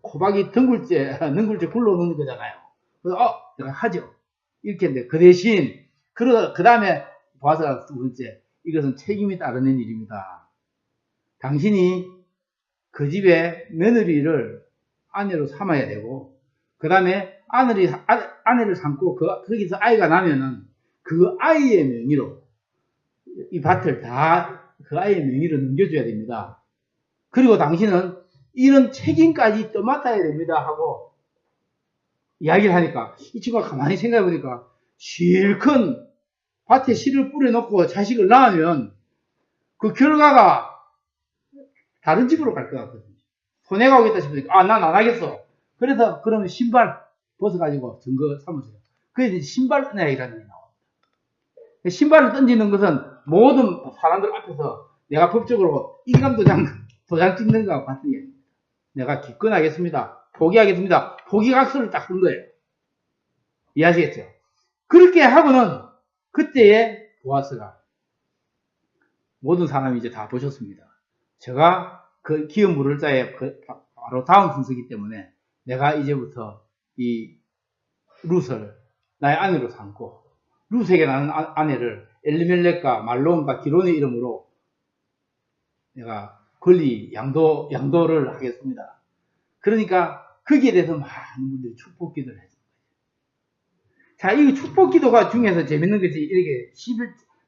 호박이 능굴째 굴러오는 거잖아요. 그래서 내가 하죠. 이렇게 했는데 그 대신 그 다음에 보아스가 두 번째 이것은 책임이 따르는 일입니다. 당신이 그 집에 며느리를 아내로 삼아야 되고 그 다음에 아내를 삼고 거기서 아이가 나면은 그 아이의 명의로 이 밭을 다 그 아이의 명의로 넘겨줘야 됩니다. 그리고 당신은 이런 책임까지 떠맡아야 됩니다 하고 이야기를 하니까 이 친구가 가만히 생각해 보니까 실컷 밭에 씨를 뿌려놓고 자식을 낳으면 그 결과가 다른 집으로 갈 것 같거든요. 손해가 오겠다 싶으니까 난 안 하겠어. 그래서 그러면 신발 벗어가지고 증거 삼으세요. 그게 이제 신발 은혜라는 얘기 나옵니다. 신발을 던지는 것은 모든 사람들 앞에서 내가 법적으로 인감 도장 찍는 것과 같은 얘기입니다. 내가 기권하겠습니다. 포기하겠습니다. 포기각서를 딱 쓴 거예요. 이해하시겠죠? 그렇게 하고는 그때의 보아스가 모든 사람이 이제 다 보셨습니다. 제가 그 기업 물을 자에 바로 다음 순서이기 때문에 내가 이제부터 이 룻을 나의 아내로 삼고 룻에게 나는 아내를 엘리멜렉과 말론과 기론의 이름으로 내가 권리 양도를 하겠습니다. 그러니까 거기에 대해서 많은 분들이 축복 기도를 했습니다. 자, 이 축복 기도가 중에서 재밌는 것이 이렇게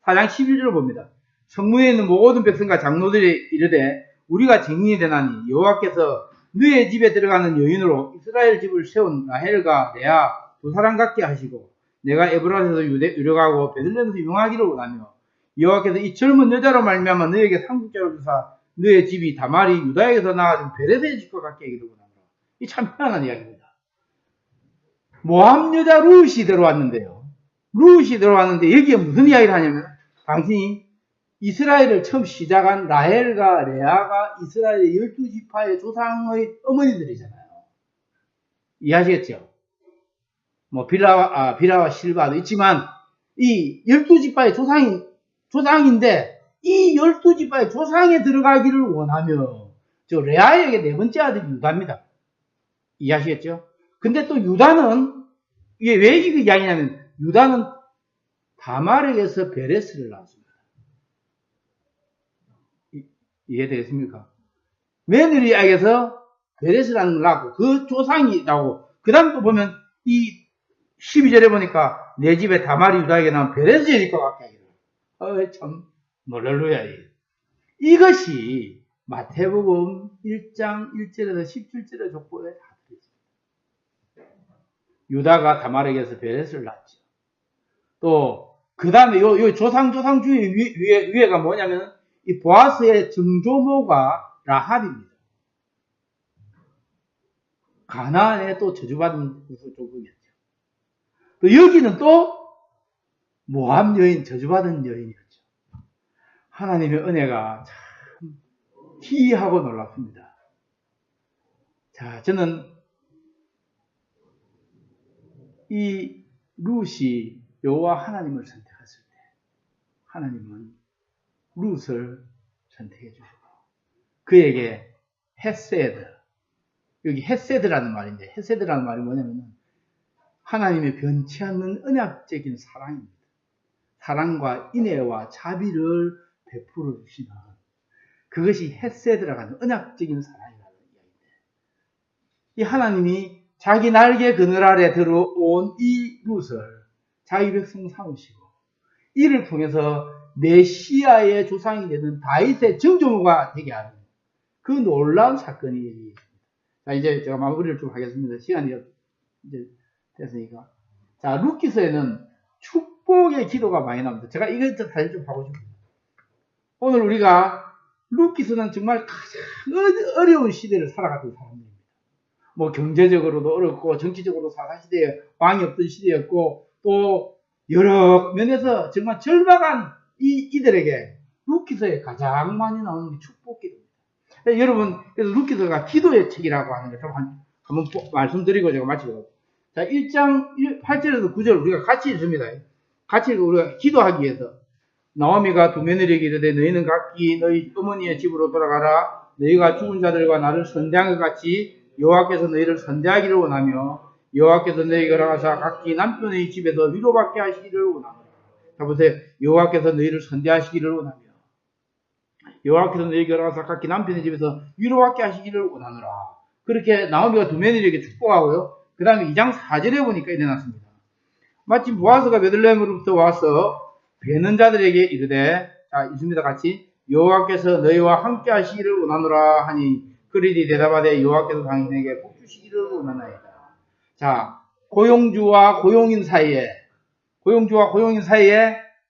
4장 11절을 봅니다. 성문에 있는 모든 백성과 장로들이 이르되 우리가 증인이 되나니 여호와께서 너의 집에 들어가는 여인으로 이스라엘 집을 세운 라헬과 레아 두 사람 같게 하시고 내가 에브라스에서 유력하고 베들레헴에서 유명하기를 원하며 여호와께서 이 젊은 여자로 말미암아 너에게 상속자를 주사 너의 집이 다말이 유다에게서 나아진 베레스의 집과 같게 하기를 원하노라. 이 참 편안한 이야기입니다. 모함 여자 룻이 들어왔는데요. 룻이 들어왔는데 여기에 무슨 이야기를 하냐면 당신이 이스라엘을 처음 시작한 라헬과 레아가 이스라엘의 12지파의 조상의 어머니들이잖아요. 이해하시겠죠? 뭐 빌하와 실바도 있지만 이 12지파의 조상인데 이 12지파의 조상에 들어가기를 원하며 저 레아에게 네 번째 아들이 유다입니다. 이해하시겠죠? 근데 또 유다는 이게 왜 이거 이야기냐면 유다는 다말에게서 베레스를 낳았습니다. 이해되겠습니까? 며느리에게서 베레스라는 걸 낳고 그 조상이 나오고 그 다음 또 보면 이 12절에 보니까 내 집에 다말이 유다에게 나온 베레스의 집과 같게 하기를. 참 놀랄루야. 이것이 마태복음 1장 1절에서 17절의 족보에 다 들어있습니다. 유다가 다말에게서 베레스를 낳았죠. 또 그 다음에 요 조상 주의 위에가 뭐냐면 이 보아스의 증조모가 라합입니다. 가나안에 또 저주받은 족속이었죠. 또 여기는 또 모함 여인, 저주받은 여인이었죠. 하나님의 은혜가 참 희하고 놀랍습니다. 자, 저는 이 룻이 여호와 하나님을 선택했을 때 하나님은 룻을 선택해 주시고 그에게 헤세드, 여기 헤세드라는 말인데 헤세드라는 말이 뭐냐면 하나님의 변치 않는 언약적인 사랑입니다. 사랑과 인애와 자비를 베풀어 주시는 그것이 헤세드라고 하는 언약적인 사랑이라는 이야기인데 이 하나님이 자기 날개 그늘 아래 들어온 이 룻을 자기 백성 삼으시고 이를 통해서 메시아의 조상이 되는 다윗의 증조모가 되게 하는 그 놀라운 사건이 있습니다. 자, 이제 제가 마무리를 좀 하겠습니다. 시간이 이제 됐으니까. 자, 룻기서에는 축복의 기도가 많이 나옵니다. 제가 이것 사실 좀 하고 싶습니다. 오늘 우리가 룻기서는 정말 가장 어려운 시대를 살아갔던 사람들입니다. 뭐 경제적으로도 어렵고 정치적으로 사사시대에 왕이 없던 시대였고 또 여러 면에서 정말 절박한 이들에게 룻기서에 가장 많이 나오는 게 축복기도입니다. 여러분, 그래서 룻기서가 기도의 책이라고 하는 걸 한번 말씀드리고 제가 마치고. 자, 1장 8절에서 9절 우리가 같이 읽습니다. 같이 우리가 기도하기 위해서. 나오미가 두 며느리에게 이르되 너희는 각기 너희 어머니의 집으로 돌아가라. 너희가 죽은 자들과 나를 선대한 것 같이 여호와께서 너희를 선대하기를 원하며 여호와께서 너희에게 허락하사 각기 남편의 집에서 위로받게 하시기를 원하노라. 자, 보세요. 여호와께서 너희를 선대하시기를 원하며 여호와께서 너희에게 허락하사 각기 남편의 집에서 위로받게 하시기를 원하노라. 그렇게 나오미가 두 며느리에게 축복하고요. 그 다음에 2장 4절에 보니까 일어났습니다. 마침 보아스가 베들레헴으로부터 와서 베는 자들에게 이르되, 자, 있습니다. 같이. 여호와께서 너희와 함께 하시기를 원하노라 하니 그들이 대답하되 여호와께서 당신에게 복 주시기를 원하나이다. 자, 고용주와 고용인 사이에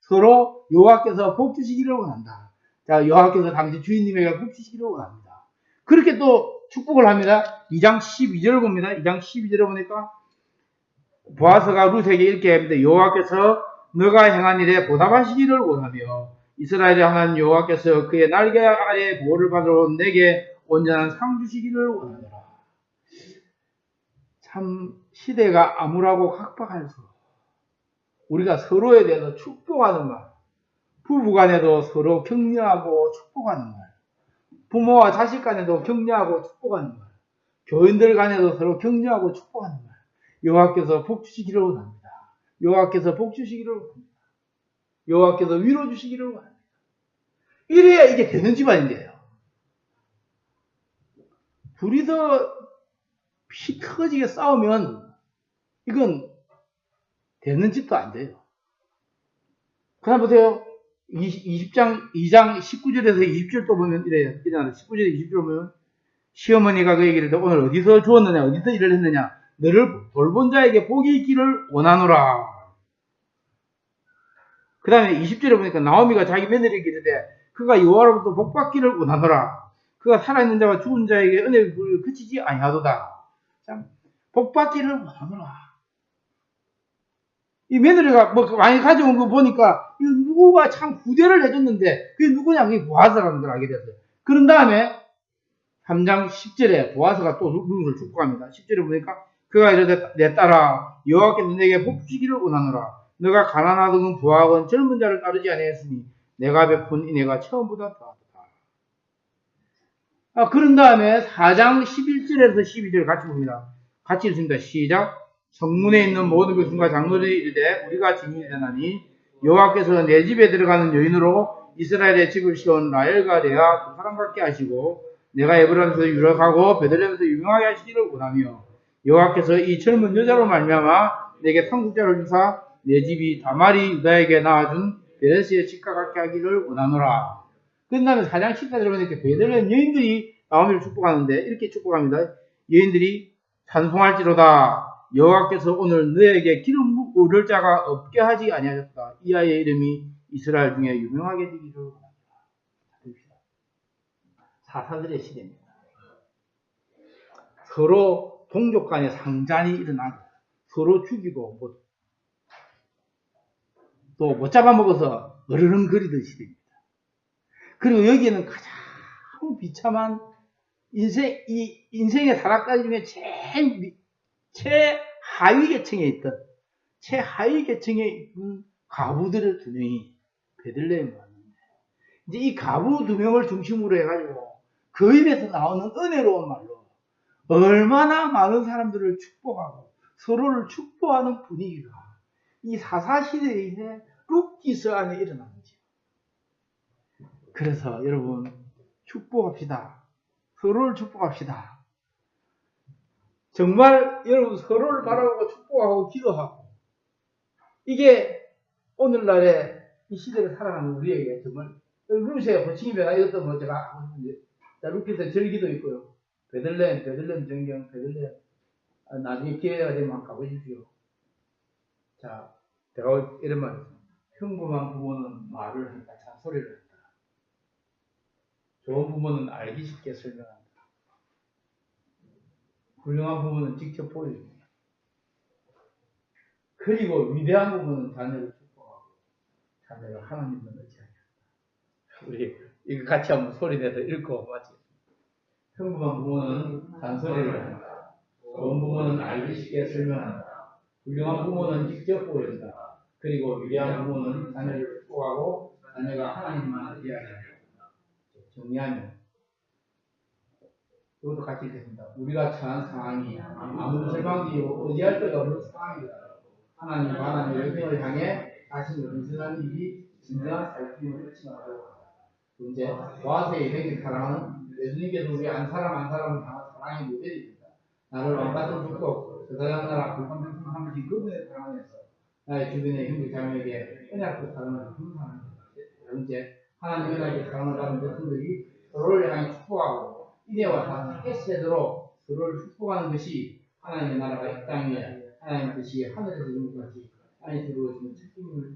서로 여호와께서 복 주시기를 원한다. 자, 여호와께서 당신 주인님에게 복 주시기를 원합니다. 그렇게 또 축복을 합니다. 2장 12절을 봅니다. 2장 12절을 보니까 보아스가 룻에게 이렇게 합니다. 여호와께서 너가 행한 일에 보답하시기를 원하며 이스라엘의 하나님 여호와께서 그의 날개 아래 보호를 받으러 내게 온전한 상 주시기를 원하노라. 참 시대가 암울하고 각박할수록 우리가 서로에 대해서 축복하는 말, 부부간에도 서로 격려하고 축복하는 말, 부모와 자식 간에도 격려하고 축복하는 말, 교인들 간에도 서로 격려하고 축복하는 말, 여호와께서 복 주시기를 원합니다. 여호와께서 복 주시기를 원합니다. 여호와께서 위로 주시기를 원합니다. 이래야 이게 되는 집안인데요. 둘이서 피 터지게 싸우면 이건 되는 집도 안 돼요. 그 다음 보세요. 2장 19절에서 20절 또 보면 이래요. 19절에 20절 보면 시어머니가 그에게 이르되 오늘 어디서 주었느냐 어디서 일을 했느냐 너를 돌본 자에게 복이 있기를 원하노라. 그 다음에 20절에 보니까 나오미가 자기 며느리에게 이르되 그가 여호와로부터 복받기를 원하노라. 그가 살아있는 자와 죽은 자에게 은혜를 그치지 아니하도다. 참 복받기를 원하노라. 이 며느리가 뭐 많이 가져온 거 보니까 이 누구가 참 구대를 해줬는데 그게 누구냐? 그게 보아스라는 걸 알게 됐어요. 그런 다음에 3장 10절에 보아스가 또 룻을 축복합니다. 10절에 보니까 그가 이르되 내 딸아 여호와께서 내게 복 주시기를 원하노라. 너가 가난하든 부하건 젊은 자를 따르지 아니했으니 내가 베푼 인애가 처음보다 더하다. 그런 다음에 4장 11절에서 12절 같이 봅니다. 같이 읽습니다. 시작. 성문에 있는 모든 교수과 장로들이 이르되 우리가 증인이 되나니 여호와께서 내 집에 들어가는 여인으로 이스라엘의 집을 씌운 라헬과 레아 두 사람 같게 하시고 내가 에브라임에서 유력하고 베들레헴에서 유명하게 하시기를 원하며 여호와께서 이 젊은 여자로 말미암아 내게 상속자를 주사 내 집이 다말이 유다에게 낳아준 베레스의 집과 같게 하기를 원하노라. 끝나면 4장 10절에 보면 이렇게 베들레헴 여인들이 나오미를 축복하는데 이렇게 축복합니다. 여인들이 찬송할지로다. 여호와께서 오늘 너에게 기름 붓고 얻을 자가 없게 하지 아니하셨다. 이 아이의 이름이 이스라엘 중에 유명하게 되기를 원합니다. 사사들의 시대입니다. 서로 동족 간의 상잔이 일어나고 서로 죽이고 또 못 잡아먹어서 어르렁거리던 시대입니다. 그리고 여기에는 가장 비참한 인생의 다락가지 중에 최하위 계층에 있던 가부들을 두 명이 베들레헴에 왔는데 이제 이 가부 두 명을 중심으로 해가지고 그 입에서 나오는 은혜로운 말로 얼마나 많은 사람들을 축복하고 서로를 축복하는 분위기가 이 사사시대의 룻기서 안에 일어나는지. 그래서 여러분 축복합시다. 서로를 축복합시다. 정말 여러분 서로를 바라보고 축복하고 기도하고 이게 오늘날의 이 시대를 살아가는 우리에게 정말 룻의 호칭이 변화 이것도 뭐 제가 룻기서 절기도 있고요. 베들레헴 정경 베들레헴 나중에 기회가 되면 한번 가보십시오. 자, 제가 이런 말을 했습니다. 평범한 부모는 말을 한다. 잔소리를 한다. 좋은 부모는 알기 쉽게 설명한다. 훌륭한 부모는 직접 보여줍니다. 그리고 위대한 부모는 자녀를 축복하고 자녀를 하나님을 의지하게 한다. 우리 이거 같이 한번 소리내서 읽고 마치겠습니다. 평범한 부모는 잔소리를 한다. 좋은 부모는 알기 쉽게 설명한다. 훌륭한 부모는 직접 보여준다. 그리고 위대한 부모는 자녀를 축복하고 자녀가 하나님만 의지하게 한다. 정리하면 이것도 같이 읽겠습니다. 우리가 처한 상황이 아무런 절망이고 의지할 데가 없는 상황이다. 하나님의 영생을 향해 자신을 은선한 일이 진정한 살림을 의칭하고 이제 보아스의 인생의 사랑은 예수님께서 우리 한 사람을 향한 사랑의 모델입니다. 나를 왕같은 축복, 저사장 나라 불평등성 삼으신 그분의 사랑에서 나의 주변의 형제 자매에게 은혜롭고 사랑을 베푸는 사람입니다. 현재 하나님의 나라의 사랑을 받은 백성들이 서로를 향해 축복하고 이래와 같이 세대로 서로를 축복하는 것이 하나님의 나라가 이 땅에 하나님의 뜻이 하늘에서 이룬 것 같이 땅에 이루어지는 책임을